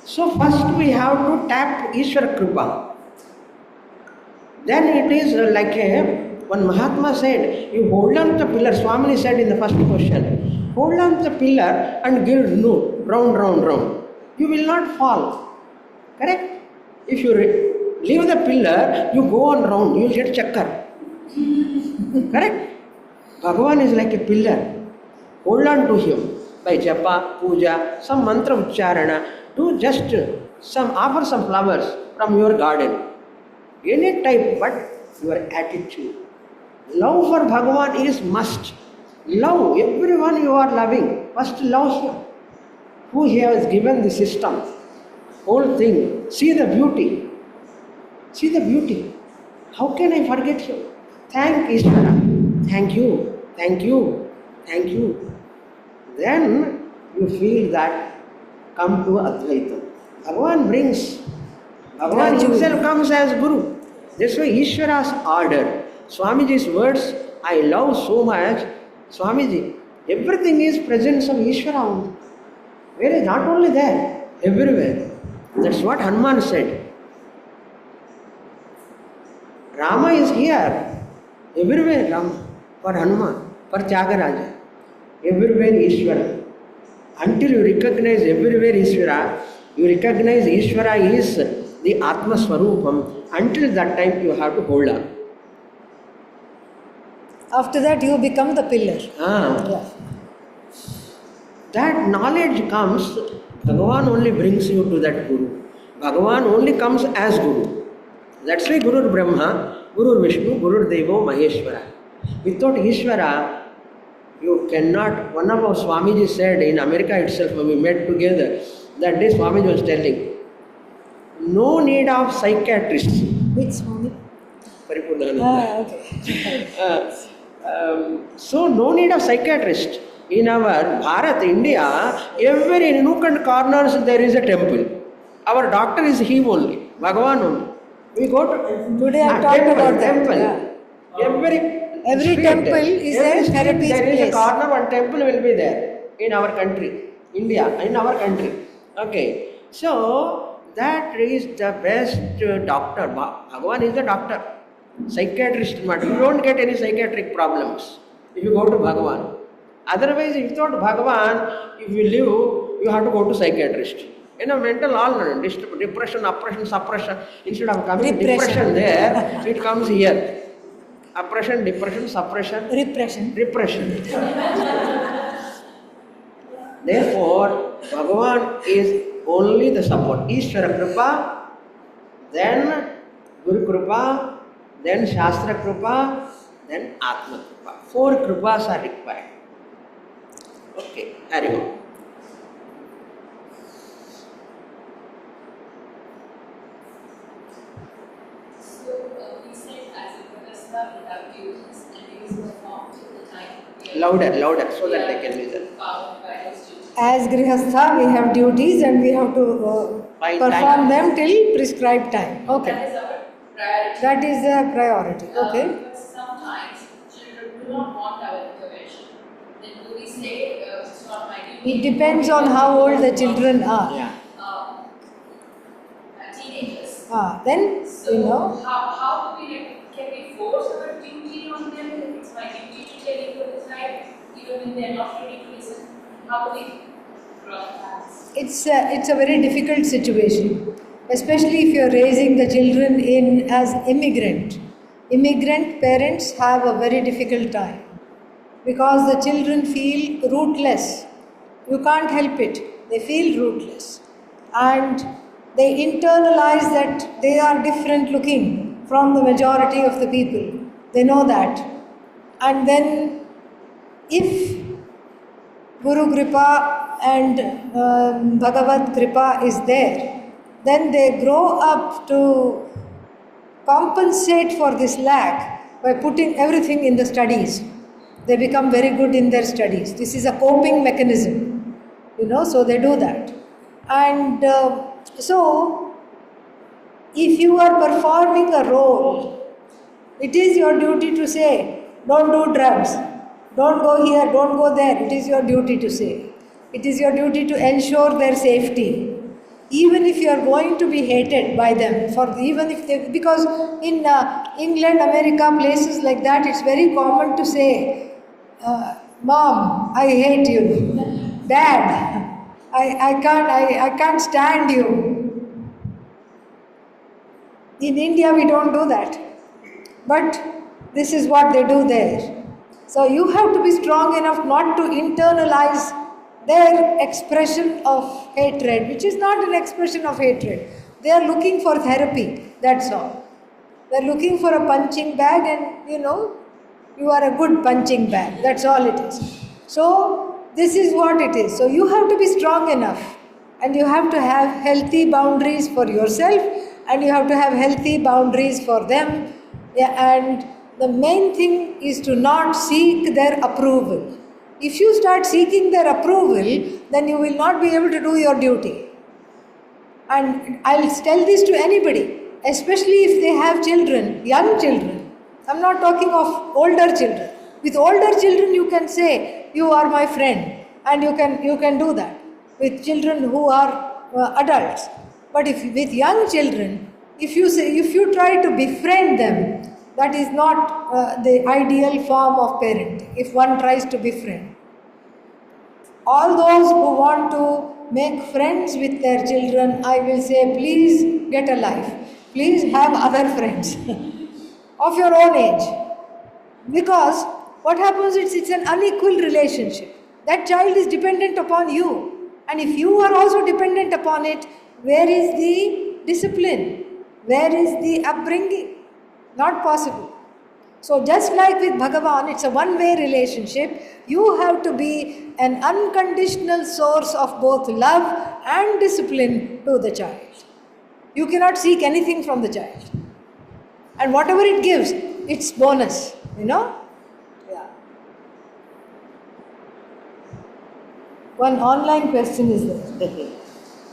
E: So first we have to tap Ishvara Krupa. Then it is like one Mahatma said, you hold on the pillar, Swamini said in the first question, hold on the pillar and give round, round, round. You will not fall. Correct? If you leave the pillar, you go on round, you will get chakkar. Correct? Bhagavan is like a pillar. Hold on to him by japa, puja, some mantra ucharana. Do just offer some flowers from your garden. Any type, but your attitude. Love for Bhagavan is must. Love everyone you are loving. First love him. Who he has given the system. Whole thing. See the beauty. See the beauty. How can I forget him? Thank Ishvara. Thank you. Thank you. Thank you. Then you feel that come to Advaita. Bhagavan brings. Bhagavan himself comes as Guru. That's why Ishvara's order. Swamiji's words, I love so much. Swamiji, everything is presence of Ishvara only. Where is not only there, everywhere. That's what Hanuman said. Rama is here. Everywhere Rama. For Hanuman, for Tyagaraja. Everywhere Ishvara. Until you recognize everywhere Ishvara, you recognize Ishvara is the Atma Swarupam. Until that time you have to hold on.
A: After that, you become the pillar.
E: Yeah. That knowledge comes, Bhagavan only brings you to that Guru. Bhagavan only comes as Guru. That's why Guru Brahma, Guru Vishnu, Guru Devo, Maheshwara. Without Ishvara, you cannot. One of our Swamiji said in America itself, when we met together, that day Swamiji was telling, no need of psychiatrists.
A: Which Swami?
E: Paripurnananda.
A: Okay.
E: So no need of psychiatrist. In our Bharat, India, every nook and corners there is a temple. Our doctor is he only, Bhagavan only. We go to
A: Today I talked about that.
E: temple.
A: Yeah.
E: Every street,
A: temple is
E: every
A: a
E: street
A: therapy
E: there is
A: place.
E: a corner, one temple will be there in our country, India, in our country. Okay, so that is the best doctor. Bhagavan is the doctor. Psychiatrist matter. You don't get any psychiatric problems if you go to Bhagavan. Otherwise, if without Bhagavan, if you live, you have to go to psychiatrist. In a mental all depression, oppression, suppression. Instead of coming depression there, it comes here. Oppression, depression, suppression,
A: Repression.
E: Therefore, Bhagavan is only the support. Ishvara Kripa, then Guru Kripa, then Shastra Kripa, then Atma Kripa. 4 Kripas are required. Okay, carry on.
F: So, we said as a Grihastha, we have duties and it is performed till the time we are
E: Louder, so that they can listen.
F: bound by those duties.
A: As Grihastha, we have duties and we have to
E: By
A: perform
E: time.
A: them till prescribed time.
F: That
A: Okay.
F: is our priority.
A: That is the priority. Okay.
F: But sometimes children do not want our intervention. Then do we say, it's not my duty?
A: It depends on how old the children are.
E: Yeah.
F: Teenagers.
A: Then,
F: So,
A: you know,
F: how do we, can we force our duty on them? That it's my duty to tell you what is right, even when they are not ready to listen. How do we draw the balance?
A: it's a very difficult situation, especially if you are raising the children in as immigrant. Immigrant parents have a very difficult time. because the children feel rootless. You can't help it. They feel rootless. And they internalize that they are different looking from the majority of the people. They know that. And then if Guru Kripa and Bhagavad Kripa is there, then they grow up to compensate for this lack by putting everything in the studies. They become very good in their studies. This is a coping mechanism, so they do that. And so, if you are performing a role, it is your duty to say, don't do drugs, don't go here, don't go there. It is your duty to say. It is your duty to ensure their safety. Even if you are going to be hated by them, because in England, America, places like that, it's very common to say, Mom, I hate you. Dad, I can't stand you. In India, we don't do that. But this is what they do there. So you have to be strong enough not to internalize their expression of hatred, which is not an expression of hatred. They are looking for therapy, that's all. They are looking for a punching bag and, you are a good punching bag. That's all it is. So, this is what it is. So, you have to be strong enough and you have to have healthy boundaries for yourself and you have to have healthy boundaries for them. And the main thing is to not seek their approval. If you start seeking their approval, then you will not be able to do your duty. And I'll tell this to anybody, especially if they have children, young children. I'm not talking of older children. With older children, you can say, you are my friend, and you can do that. With children who are adults. But with young children, if you try to befriend them, that is not the ideal form of parenting, if one tries to befriend. All those who want to make friends with their children, I will say, please get a life. Please have other friends of your own age. Because what happens is it's an unequal relationship. That child is dependent upon you. And if you are also dependent upon it, where is the discipline? Where is the upbringing? Not possible. So just like with Bhagavan, it's a one-way relationship. You have to be an unconditional source of both love and discipline to the child. You cannot seek anything from the child. And whatever it gives, it's bonus, Yeah. One online question is there.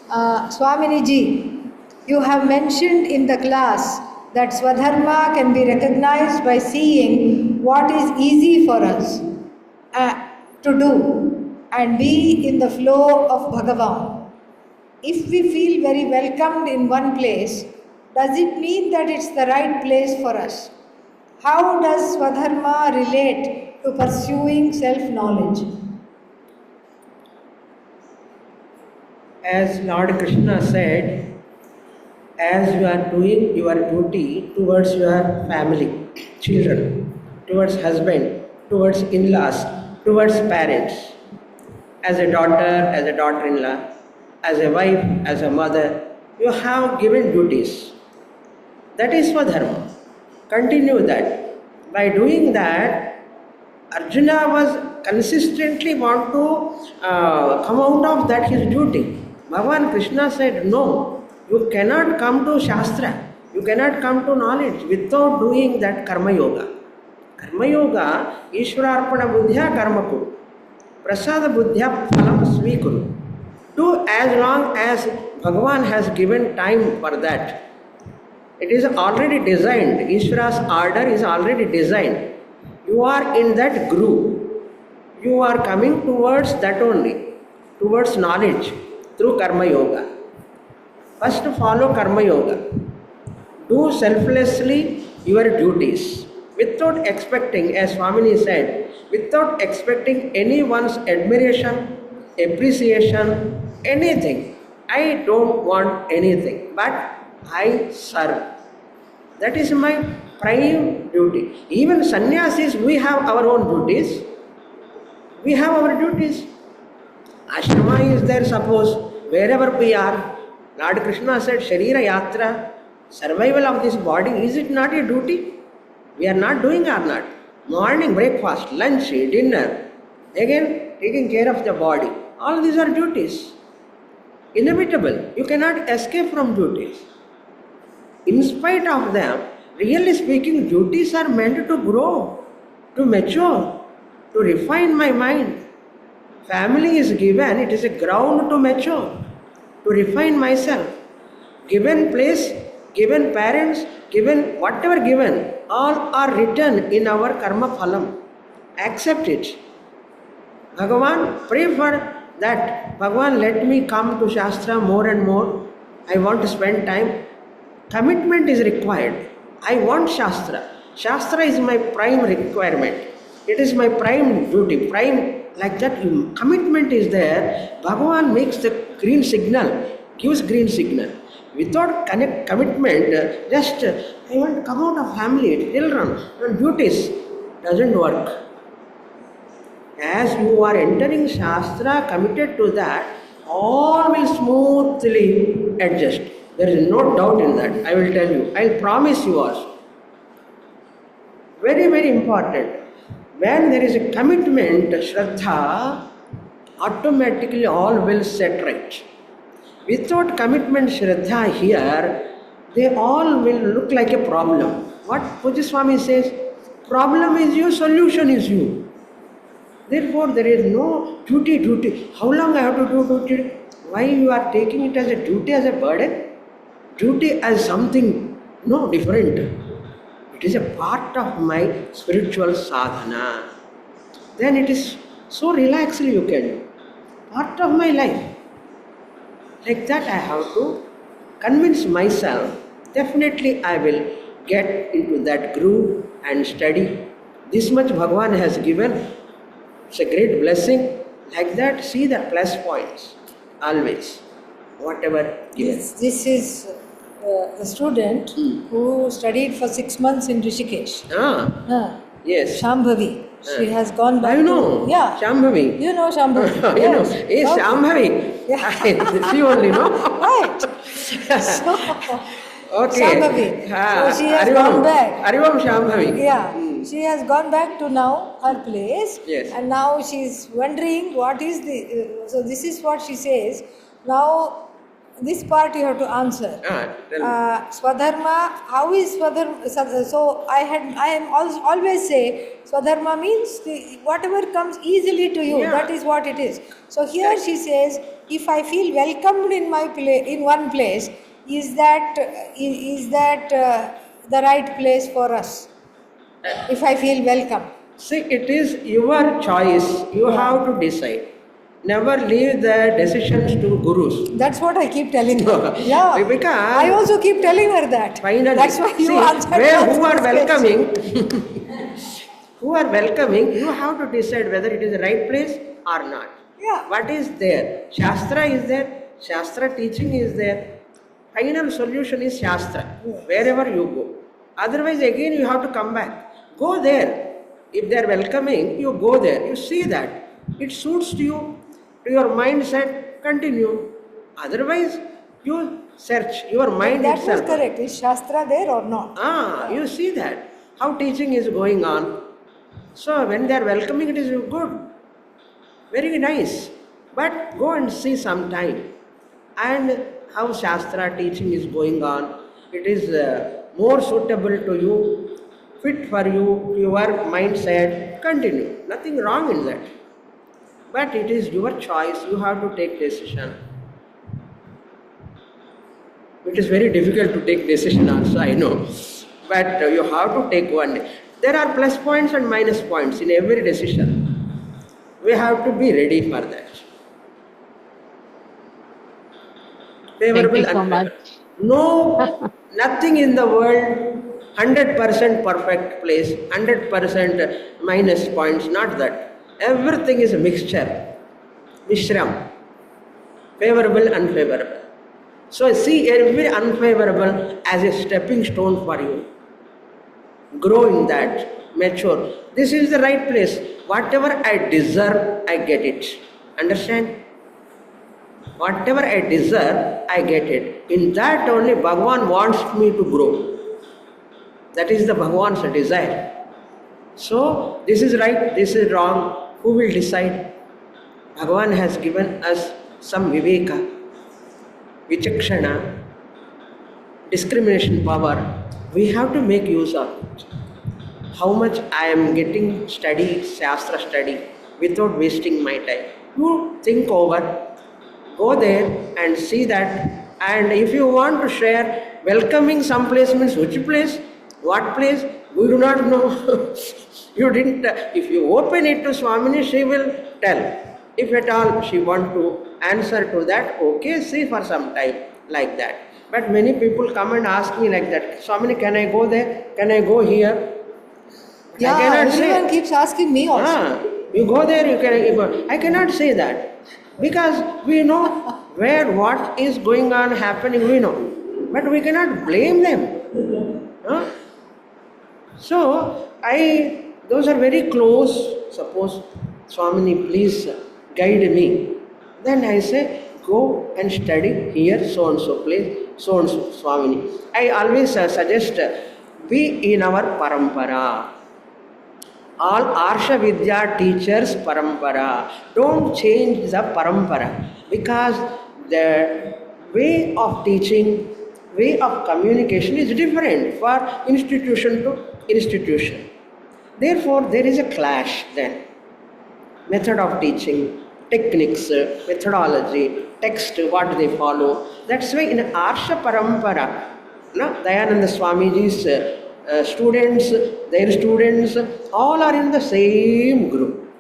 A: Swamini ji, you have mentioned in the class that swadharma can be recognized by seeing what is easy for us to do and be in the flow of Bhagavan. If we feel very welcomed in one place, does it mean that it's the right place for us? How does swadharma relate to pursuing self-knowledge?
E: As Lord Krishna said, as you are doing your duty towards your family, children, towards husband, towards in-laws, towards parents, as a daughter-in-law, as a wife, as a mother, you have given duties. That is Swadharma. Continue that. By doing that, Arjuna was consistently want to come out of that his duty. Bhagavan Krishna said, no, you cannot come to Shastra, you cannot come to knowledge without doing that Karma Yoga. Karma Yoga, ishvara arpana buddhya karma kuru. Prasada buddhya phalam svikuru. Do as long as Bhagavan has given time for that. It is already designed. Ishvara's order is already designed. You are in that group. You are coming towards that only, towards knowledge through Karma Yoga. First follow Karma Yoga. Do selflessly your duties without expecting, as Swamini said, without expecting anyone's admiration, appreciation, anything. I don't want anything, but I serve. That is my prime duty. Even sannyasis, we have our own duties. We have our duties. Ashrama is there, suppose, wherever we are. Lord Krishna said, Sharira Yatra, survival of this body, is it not a duty? We are not doing or not? Morning breakfast, lunch, dinner, again taking care of the body. All these are duties. Inevitable. You cannot escape from duties. In spite of them, really speaking, duties are meant to grow, to mature, to refine my mind. Family is given, it is a ground to mature, to refine myself. Given place, given parents, given whatever given, all are written in our karma phalam. Accept it. Bhagavan, pray for that. Bhagavan, let me come to Shastra more and more. I want to spend time. Commitment is required. I want Shastra. Shastra is my prime requirement. It is my prime duty, prime, like that. Commitment is there. Bhagavan makes the green signal, gives green signal. Without commitment, just I want to come out of family, children, and duties, doesn't work. As you are entering Shastra, committed to that, all will smoothly adjust. There is no doubt in that. I will tell you. I will promise you also. Very, very important. When there is a commitment, Shraddha, automatically all will set right. Without commitment, Shraddha here, they all will look like a problem. What Pujya Swami says, problem is you, solution is you. Therefore, there is no duty. How long I have to do duty? Why you are taking it as a duty, as a burden? Duty as something no different. It is a part of my spiritual sadhana. Then it is so relaxedly you can do. Part of my life. Like that I have to convince myself. Definitely I will get into that groove and study. This much Bhagavan has given. It's a great blessing. Like that, see the plus points. Always. Whatever given.
A: This is a student who studied for 6 months in Rishikesh.
E: Yes.
A: Shambhavi. She has gone back
E: I know.
A: to... Yeah.
E: Shambhavi.
A: You know Shambhavi.
E: You know. Yes, Shambhavi.
A: Yeah.
E: She only know.
A: Right. So,
E: Okay.
A: Shambhavi. So she has gone back.
E: Arivam Shambhavi.
A: Yeah. She has gone back to now her place.
E: Yes.
A: And now she is wondering what is the... so this is what she says. Now, this part you have to answer. Swadharma, how is Swadharma? So I am always say Swadharma means whatever comes easily to you.
E: Yeah.
A: That is what it is. So here she says, if I feel welcomed in my in one place, is that the right place for us? If I feel welcome.
E: See, it is your choice. You have to decide. Never leave the decisions to gurus.
A: That's what I keep telling her. Yeah.
E: Because
A: I also keep telling her that.
E: Finally,
A: that's why you answered
E: who are
A: this
E: welcoming, who are welcoming, you have to decide whether it is the right place or not.
A: Yeah.
E: What is there? Shastra is there. Shastra teaching is there. Final solution is Shastra.
A: Yes.
E: Wherever you go. Otherwise, again you have to come back. Go there. If they are welcoming, you go there. You see that. It suits you. To your mindset, continue. Otherwise, you search your mind
A: that
E: itself.
A: was correct. Is Shastra there or not?
E: You see that. How teaching is going on. So, when they are welcoming, it is good. Very nice. But go and see some time. And how Shastra teaching is going on. It is more suitable to you, fit for you, your mindset. Continue. Nothing wrong in that. But it is your choice. You have to take decision. It is very difficult to take decision also, I know. But you have to take one. There are plus points and minus points in every decision. We have to be ready for that. Favorable.
G: Thank you so much.
E: No, nothing in the world 100% perfect place, 100% minus points, not that. Everything is a mixture, mishram, favorable, unfavorable. So see every unfavorable as a stepping stone for you. grow in that, mature. This is the right place. Whatever I deserve, I get it. Understand? Whatever I deserve, I get it. In that only Bhagavan wants me to grow. That is the Bhagavan's desire. So, this is right, this is wrong. Who will decide? Bhagavan has given us some viveka, vichakshana, discrimination power. We have to make use of it. How much I am getting study, Shastra study, without wasting my time. You think over, go there and see that. And if you want to share, welcoming some place means which place, what place, we do not know. You didn't, if you open it to Swamini, she will tell. If at all she want to answer to that, okay, see for some time, like that. But many people come and ask me like that, Swamini, can I go there? Can I go here?
A: Yeah,
E: I cannot
A: everyone
E: say.
A: keeps asking me also.
E: You go there, you go. I cannot say that. Because we know where what is going on, happening, we know. But we cannot blame them. Huh? So, those are very close. Suppose, Swamini, please guide me. Then I say, go and study here, so and so place, so and so, Swamini. I always suggest, be in our parampara. All Arsha Vidya teachers parampara. Don't change the parampara, because the way of teaching, way of communication is different for institution to institution. Therefore, there is a clash then. Method of teaching, techniques, methodology, text, what they follow. That's why in Arsha Parampara, Dayananda Swamiji's students, their students, all are in the same group.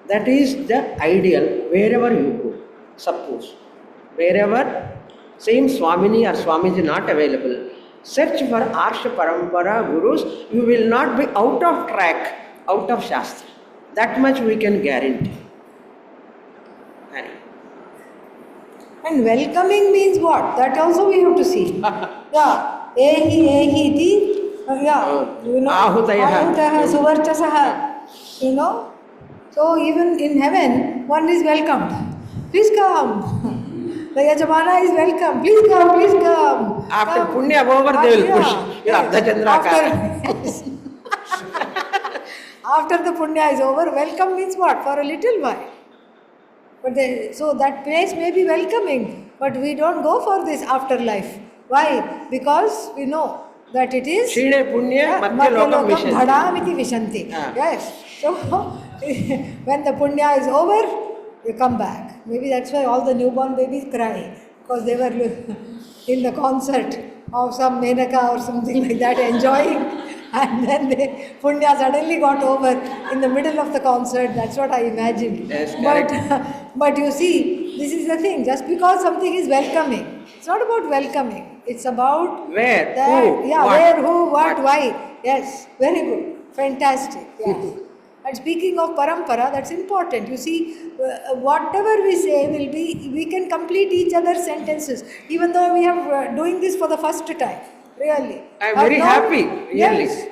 E: That is the ideal wherever you go. Suppose, wherever same Swamini or Swamiji not available, search for Arsha Parampara Gurus. You will not be out of track, out of Shastra. That much we can guarantee.
A: And welcoming means what? That also we have to see. Yeah. Ehi ti. Yeah. You know. Ahutaha suvarchasaha. You know. So even in heaven, one is welcomed. Please come. The Yajamana is welcome. Please come, please come.
E: After
A: come.
E: Punya over, they will push.
A: Yes. After the Punya is over, welcome means what? For a little while. But so that place may be welcoming, but we don't go for this afterlife. Why? Because we know that it is
E: Shine Punya Madhyalokam
A: Dhadamiti Vishanti. Yes. So when the Punya is over, you come back. Maybe that's why all the newborn babies cry, because they were in the concert of some Menaka or something like that, enjoying. And then Punya suddenly got over in the middle of the concert. That's what I imagined.
E: Yes,
A: but you see, this is the thing. Just because something is welcoming, it's not about welcoming. It's about
E: where,
A: that,
E: who,
A: yeah,
E: what,
A: where, who, what, why. Yes, very good, fantastic. Yes. And speaking of parampara, that's important. You see, whatever we say will be, we can complete each other's sentences, even though we are doing this for the first time. Really.
E: I'm very happy, really.
A: Yes.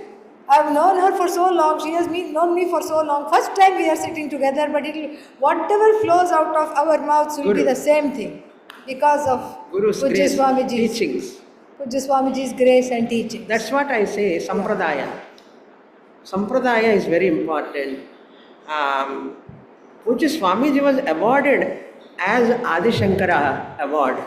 A: I've known her for so long. She has known me for so long. First time we are sitting together, but whatever flows out of our mouths will be the same thing, because of
E: Guru's
A: Pujya
E: grace,
A: Swamiji's
E: teachings.
A: Pujya Swamiji's grace and teaching.
E: That's what I say, Sampradaya. Sampradaya is very important. Pujya Swamiji was awarded as Adi Shankara award.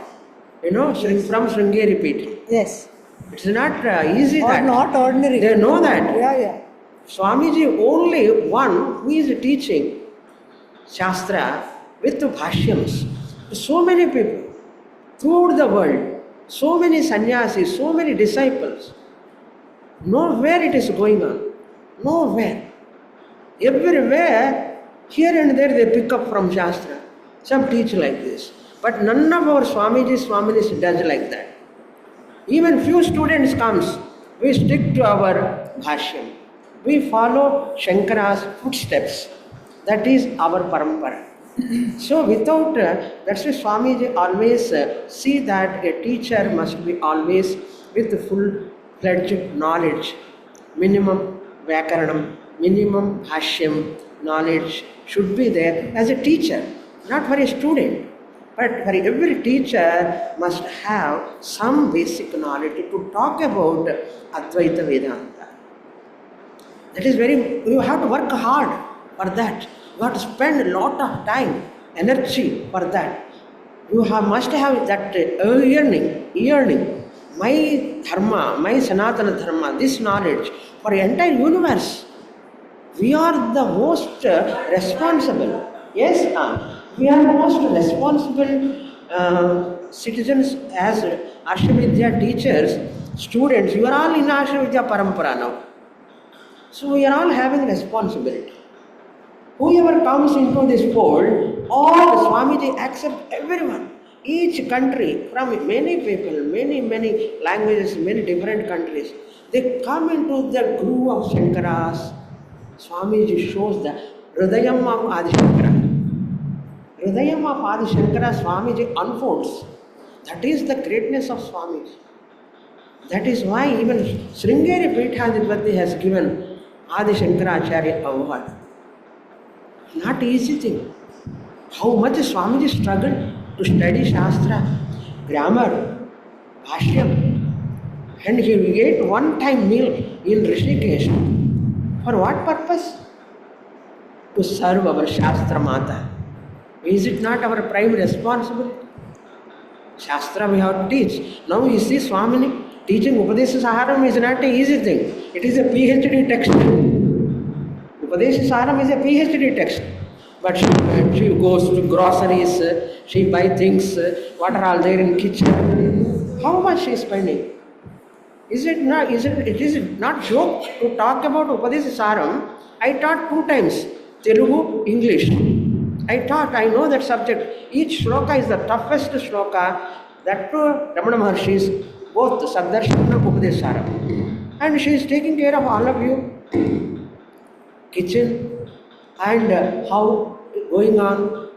E: You know, from Sringeri Peeth.
A: Yes.
E: It's not easy
A: Or
E: that.
A: not ordinary.
E: They know that.
A: Yeah.
E: Swamiji only one who is teaching Shastra with bhashyams. So many people throughout the world, so many sannyasis, so many disciples. Nowhere it is going on. Nowhere. Everywhere, here and there they pick up from Shastra. Some teach like this. But none of our Swaminis does like that. Even few students comes, we stick to our bhashyam. We follow Shankara's footsteps. That is our parampara. So without, that's why Swamiji always see that a teacher must be always with full-fledged knowledge. minimum Vyakaranam, minimum Bhashyam knowledge should be there as a teacher, not for a student. But for every teacher must have some basic knowledge to talk about Advaita Vedanta. That is very, you have to work hard for that. You have to spend a lot of time, energy for that. Must have that yearning. My dharma, my Sanatana dharma, this knowledge for the entire universe. We are the most responsible. Yes, we are the most responsible citizens as Ashravidya teachers, students. You are all in Ashravidya Parampara now. So we are all having responsibility. Whoever comes into this fold, all the Swamiji accept everyone. Each country, from many people, many languages, many different countries, they come into the groove of Shankaras. Swamiji shows the Hridayam of Adi Shankara. Hridayam of Adi Shankara, Swamiji unfolds. That is the greatness of Swamiji. That is why even Sringeri Peethadipati has given Adi Shankaracharya award. Not easy thing. How much Swamiji struggled to study Shastra, grammar, Bhashyam, and he ate one-time meal in Rishikesh. For what purpose? To serve our Shastra Mata. Is it not our prime responsibility? Shastra we have to teach. Now you see Swamini teaching Upadesha Saharam is not an easy thing. It is a PhD text. Upadesha Saharam is a PhD text. But she goes to groceries, she buys things, what are all there in kitchen. How much she is spending? Is it not joke to talk about Upadesha Saharam? I taught 2 times, Telugu, English. I know that subject. Each shloka is the toughest shloka. That too, Ramana Maharshi's, both Saddarshana and Upadesha Saharam. And she is taking care of all of you. Kitchen and how going on,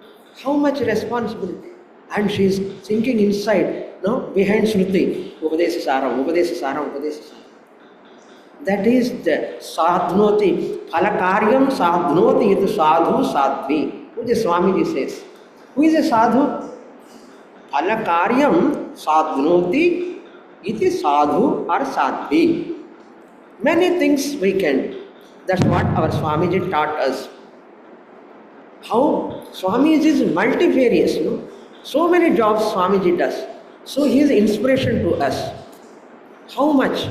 E: how much responsibility. And she is thinking inside, behind Shruti, Upadesha Saharam, Upadesha Saharam, Upadesha Saharam. That is the sadhnoti, phalakaryam sadhnoti itu sadhu sadhvi. Which Swamiji says. Who is a sadhu? Phalakaryam sadhnoti iti sadhu or sadhvi. Many things we can do. That's what our Swamiji taught us. How Swamiji is multifarious, So many jobs Swamiji does. So he is inspiration to us. How much?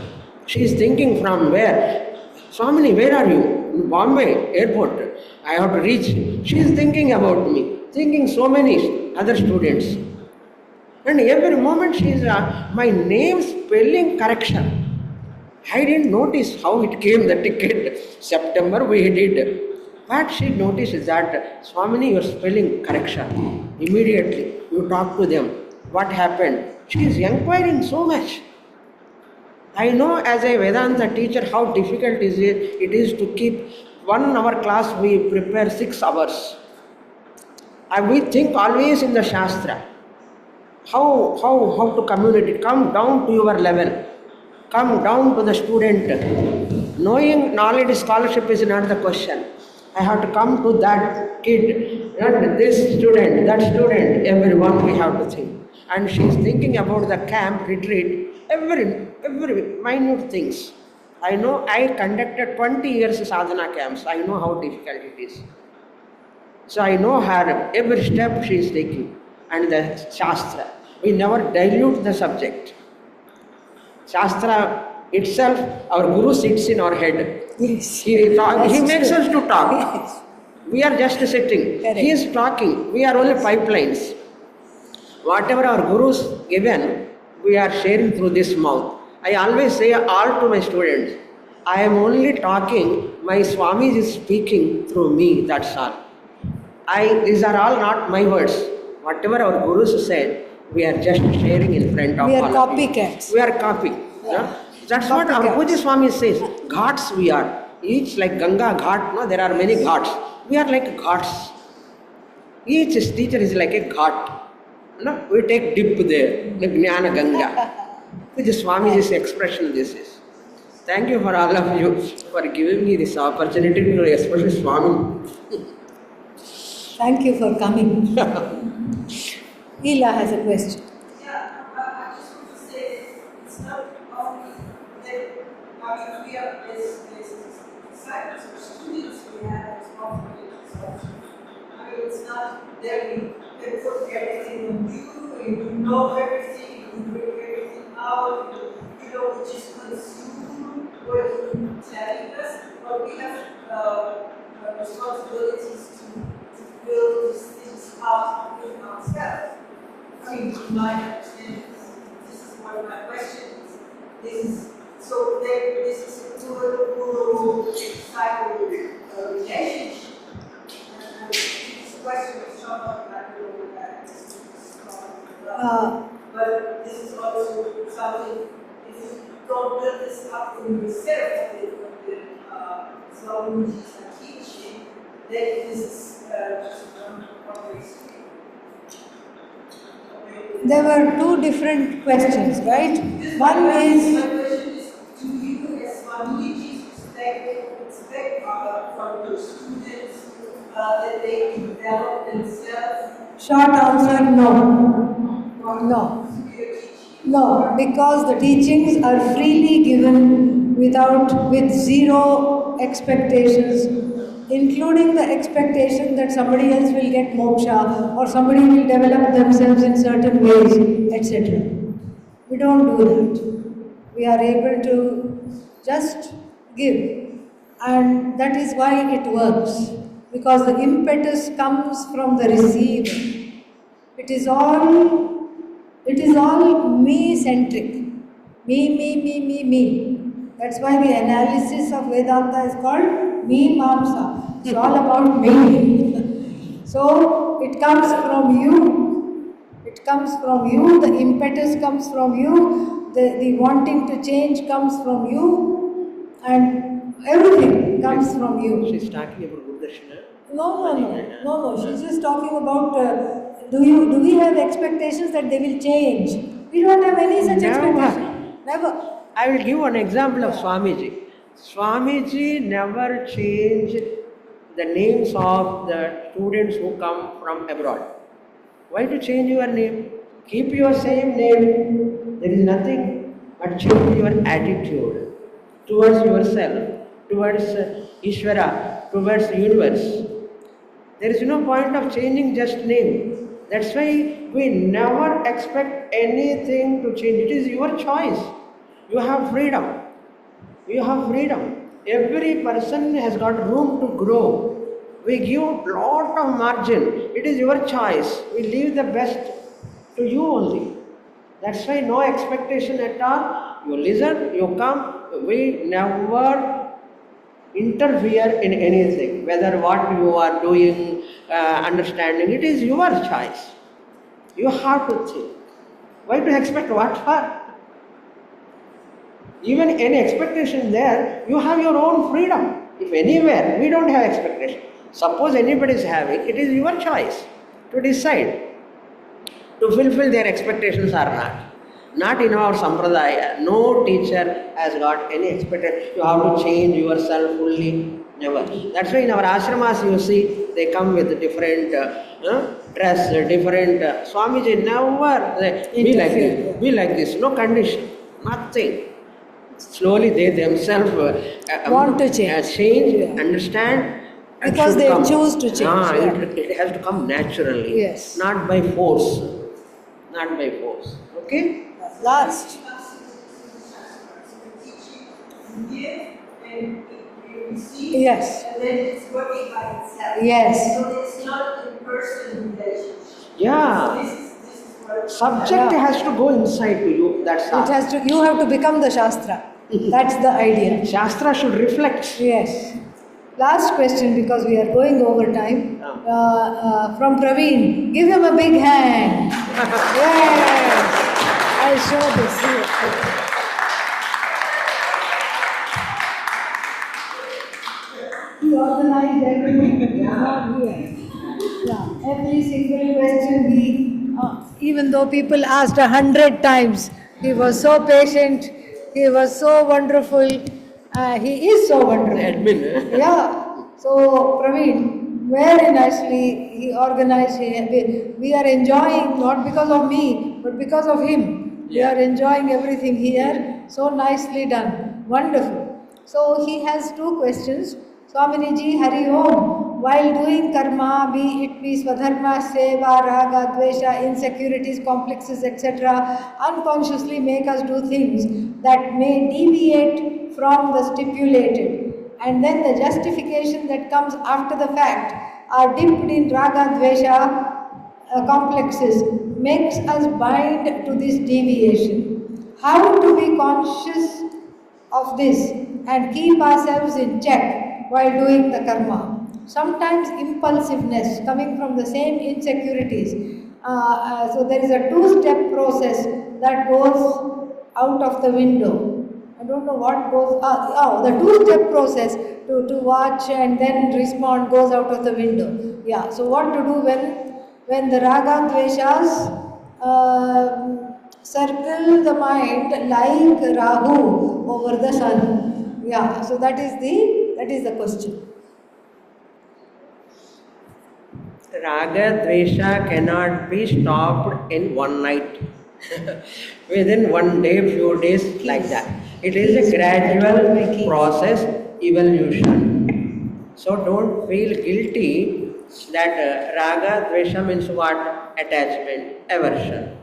E: She is thinking from where? Swamini, where are you? In Bombay airport. I have to reach. She is thinking about me. Thinking so many other students. And every moment she is, my name spelling correction. I didn't notice how it came, the ticket. September we did. But she noticed that, Swamini, your spelling correction. Immediately, you talk to them. What happened? She is inquiring so much. I know as a Vedanta teacher how difficult it is to keep 1 hour class, we prepare 6 hours. And we think always in the Shastra. How to communicate? Come down to your level. Come down to the student. Knowing knowledge scholarship is not the question. I have to come to that kid, not this student, that student, everyone we have to think. And she is thinking about the camp, retreat, every minute things. I know I conducted 20 years sadhana camps. I know how difficult it is. So I know her, every step she is taking. And the Shastra. We never dilute the subject. Shastra itself, our Guru sits in our head.
A: Yes.
E: He makes us to talk. Yes. We are just sitting. Correct. He is talking. We are only pipelines. Whatever our Gurus given, we are sharing through this mouth. I always say all to my students, I am only talking, my Swami is speaking through me, that's all. These are all not my words. Whatever our Gurus said, we are just sharing in front of all of you.
A: We are copycats.
E: We are copying. Yeah. That's what our Puja Swami says. Ghats we are. Each like Ganga Ghat, there are many ghats. We are like ghats. Each teacher is like a ghat. We take dip there, like Jnana Ganga. Puja Swami's expression this is. Thank you for all of you for giving me this opportunity to especially Swami.
A: Thank you for coming. Ela has a question.
B: Yeah, I just want to say it's not only that we are as disciples or students, we have responsibilities also. I mean, it's not that we can put everything on you know everything, you bring everything out, we just consume what you're telling us, but we have responsibilities to build these things out within ourselves. I mean, my understanding, this is one of my questions. This is a dual cycle relationship. And this question is somewhat not really that. But this is also something, if you don't build this up in yourself, the Swamijis are teaching, then this is just one way street.
A: There were two different questions, right? One
B: My
A: is,
B: question is, do you as Swamijis expect from your students that they develop themselves?
A: short answer, no. No. No, because the teachings are freely given with zero expectations, including the expectation that somebody else will get moksha or somebody will develop themselves in certain ways, etc. We don't do that. We are able to just give, and that is why it works, because the impetus comes from the receiver. It is all me-centric. Me. That's why the analysis of Vedanta is called me-mamsa. It's all about me. So it comes from you. It comes from you. The impetus comes from you. The wanting to change comes from you. And everything comes from you.
E: She's talking about Gurdarshana.
A: No. She's just talking about do we have expectations that they will change? We don't have any such expectation. Never.
E: I will give one example of Swamiji. Swamiji never changed the names of the students who come from abroad. Why to change your name? Keep your same name. There is nothing but change your attitude towards yourself, towards ishvara, towards the universe. There is no point of changing just name. That's why we never expect anything to change. It is your choice. You have freedom. Every person has got room to grow. We give lot of margin. It is your choice. We leave the best to you only. That's why no expectation at all. You listen, you come. We never interfere in anything, whether what you are doing, understanding, it is your choice. You have to think. Why to expect what for? Even any expectation there, you have your own freedom. If anywhere, we don't have expectation. Suppose anybody is having, it is your choice to decide to fulfill their expectations or not. Not in our sampradaya. No teacher has got any expectation. You have to change yourself fully. Never. That's why in our ashramas you see they come with different dress, different. Swamiji never be like this. No condition. Nothing. Slowly they themselves
A: want to change.
E: Understand.
A: Because they choose to change.
E: It has to come naturally.
A: Yes.
E: Not by force. Okay?
A: Last. Yes.
B: And then it's working by itself.
A: Yes.
B: So it's not a person relationship.
E: Yeah.
B: So this is what
E: Subject has to go inside to you. That's all.
A: You have to become the Shastra. That's the idea.
E: Shastra should reflect.
A: Yes. Last question, because we are going over time. From Praveen. Give him a big hand. Yes. I'll show this here. He organized everything. Not here. Yeah. Every single question even though people asked 100 times, he was so patient. He was so wonderful. He is so wonderful.
E: Admin.
A: Yeah. So Praveen, very nicely he organized. We are enjoying not because of me, but because of him. We
E: Yeah.
A: are enjoying everything here. So nicely done. Wonderful. So he has two questions. Swaminiji, Hari Om. While doing karma, be swadharma, seva, raga, dvesha, insecurities, complexes, etc., unconsciously make us do things that may deviate from the stipulated. And then the justification that comes after the fact are dipped in raga, dvesha, complexes, makes us bind to this deviation. How to be conscious of this and keep ourselves in check while doing the karma? Sometimes impulsiveness coming from the same insecurities. So there is a two-step process that goes out of the window. I don't know what goes. The two-step process to watch and then respond goes out of the window. Yeah. So what to do when the raga dveshas circle the mind like Rahu over the sun? Yeah. So that is the question.
E: Raga, Dvesha cannot be stopped in one night. Within one day, few days, like that. It is a gradual process, evolution. So don't feel guilty that Raga, Dvesha means what? Attachment, aversion.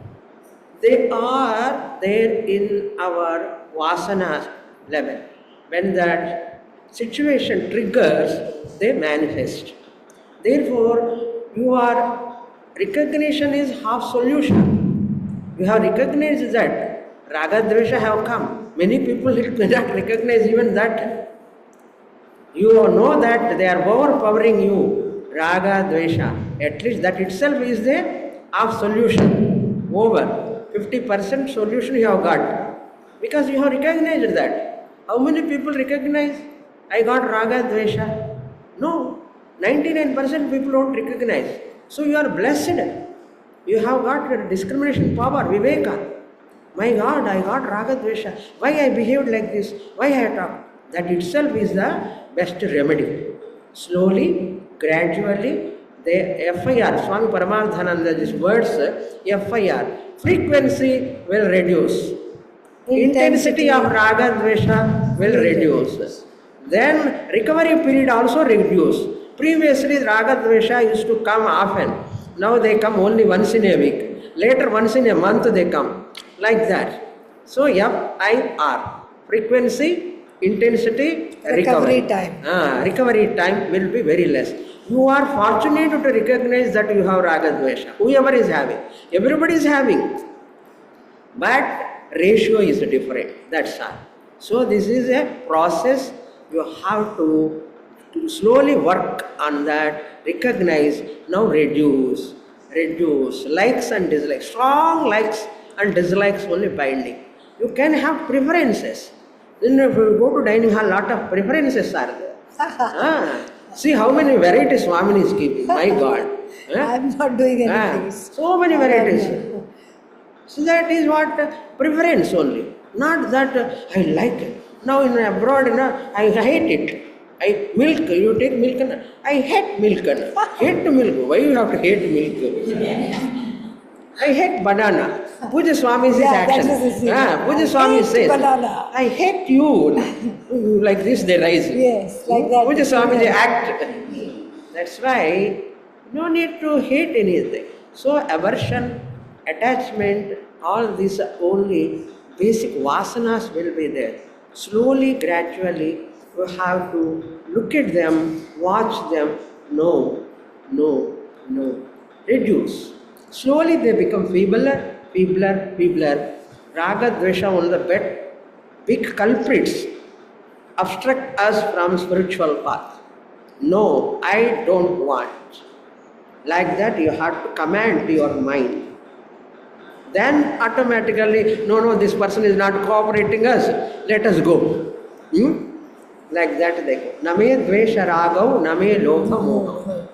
E: They are there in our vasana level. When that situation triggers, they manifest. Therefore, your recognition is half solution. You have recognized that raga dvesha have come. Many people cannot recognize even that. You know that they are overpowering you. Raga dvesha. At least that itself is the half solution. Over 50% solution you have got. Because you have recognized that. How many people recognize I got raga dvesha? No. 99% people don't recognize. So you are blessed. You have got discrimination power, viveka. My God, I got raga dvesha. Why I behaved like this? Why I talked? That itself is the best remedy. Slowly, gradually, the FIR, Swami Paramarthananda, these words, FIR, frequency will reduce. Intensity of raga dvesha will reduce. Then recovery period also reduce. Previously, raga dvesha used to come often. Now they come only once in a week. Later, once in a month they come. Like that. So, FIR. Frequency, intensity, recovery
A: time.
E: Recovery time will be very less. You are fortunate to recognize that you have raga dvesha. Whoever is having. Everybody is having. But ratio is different. That's all. So, this is a process. You have to slowly work on that, recognize, now reduce, likes and dislikes, strong likes and dislikes only binding. You can have preferences. Then if you go to dining hall, lot of preferences are there. See how many varieties Swami is keeping, my God.
A: I am not doing anything.
E: So many varieties. So that is what preference only, not that I like it. Now in abroad, I hate it. Milk, you take milk and I hate milk. Hate milk. Why you have to hate milk? I hate banana. Puja Swami says action. Puja Swami says, banana. I hate you. Like this they rise.
A: Yes, like that.
E: Puja Swami they act. That's why no need to hate anything. So aversion, attachment, all these only basic vasanas will be there. Slowly, gradually, you have to look at them, watch them, no, reduce. Slowly they become feebler. Raga, dvesha, one of the big culprits, obstruct us from spiritual path. No, I don't want. Like that you have to command to your mind. Then automatically, no, this person is not cooperating us, let us go. Like that they go. Name dvesha ragav, name lokha moha.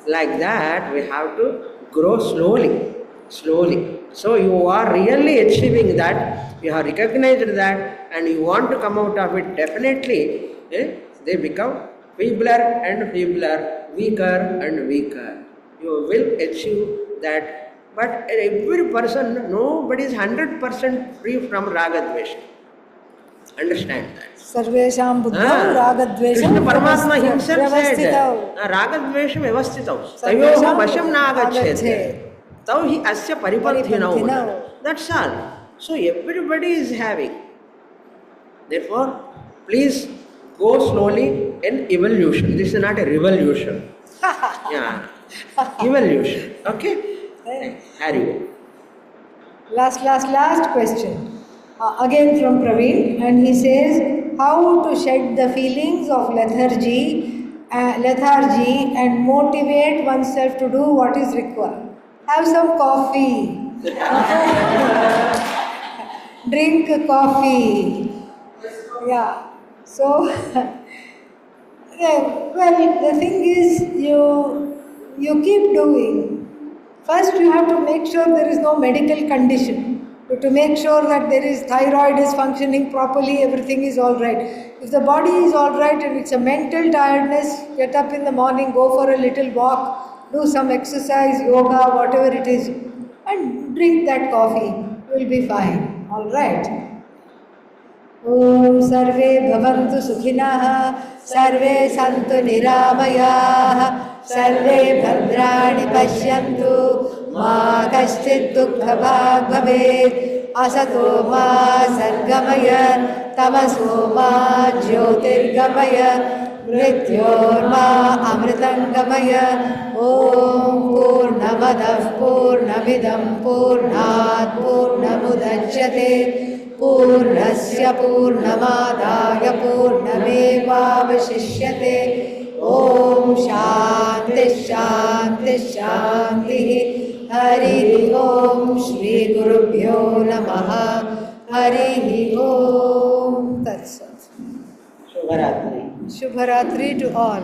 E: Like that we have to grow slowly. So you are really achieving that You have recognized that and you want to come out of it, definitely they become feebler and feebler, weaker and weaker. You will achieve that. But every person, nobody is 100% free from ragadvesha. Understand that.
A: Sarvesham buddhau ragadvesham
E: Krishna Paramatma himself said,
A: vyavastitau.
E: ragadvesham vyavastitau.
A: Sarvesham
E: Tayoha vasham nagachet.
A: agachet.
E: Tau hi asya paripanthinau.
A: Paripanthinau.
E: That's all. So everybody is having. Therefore, please go slowly in evolution. This is not a revolution. Yeah. Evolution. Okay? Harry.
A: Last question. Again from Praveen, and he says, how to shed the feelings of lethargy and motivate oneself to do what is required. Have some coffee. Drink coffee. Yeah. So, well, the thing is, you keep doing. First, you have to make sure there is no medical condition. To make sure that there is thyroid is functioning properly, everything is all right. If the body is all right and it's a mental tiredness, get up in the morning, go for a little walk, do some exercise, yoga, whatever it is, and drink that coffee. You will be fine. All right. Om Sarve Bhavantu Sukhinah, Sarve Santu Niramayah, Sarve Bhadrani Pashyantu, Ma Kaschit Dukkha Bhag Bhavet, Asato Ma Sargamaya, Tamaso Ma Jyotirgamaya, Mrityorma Amritangamaya, Om Purnamadah Purnamidam Purnat Purnamudachyate, Purnasya Purnamadaya Purnamevavashishyate. Om Shanti Shanti Shanti. Hari Om Shri Gurubhyo Namaha. Hari Om. That's all.
E: Shubharatri.
A: Shubharatri to all.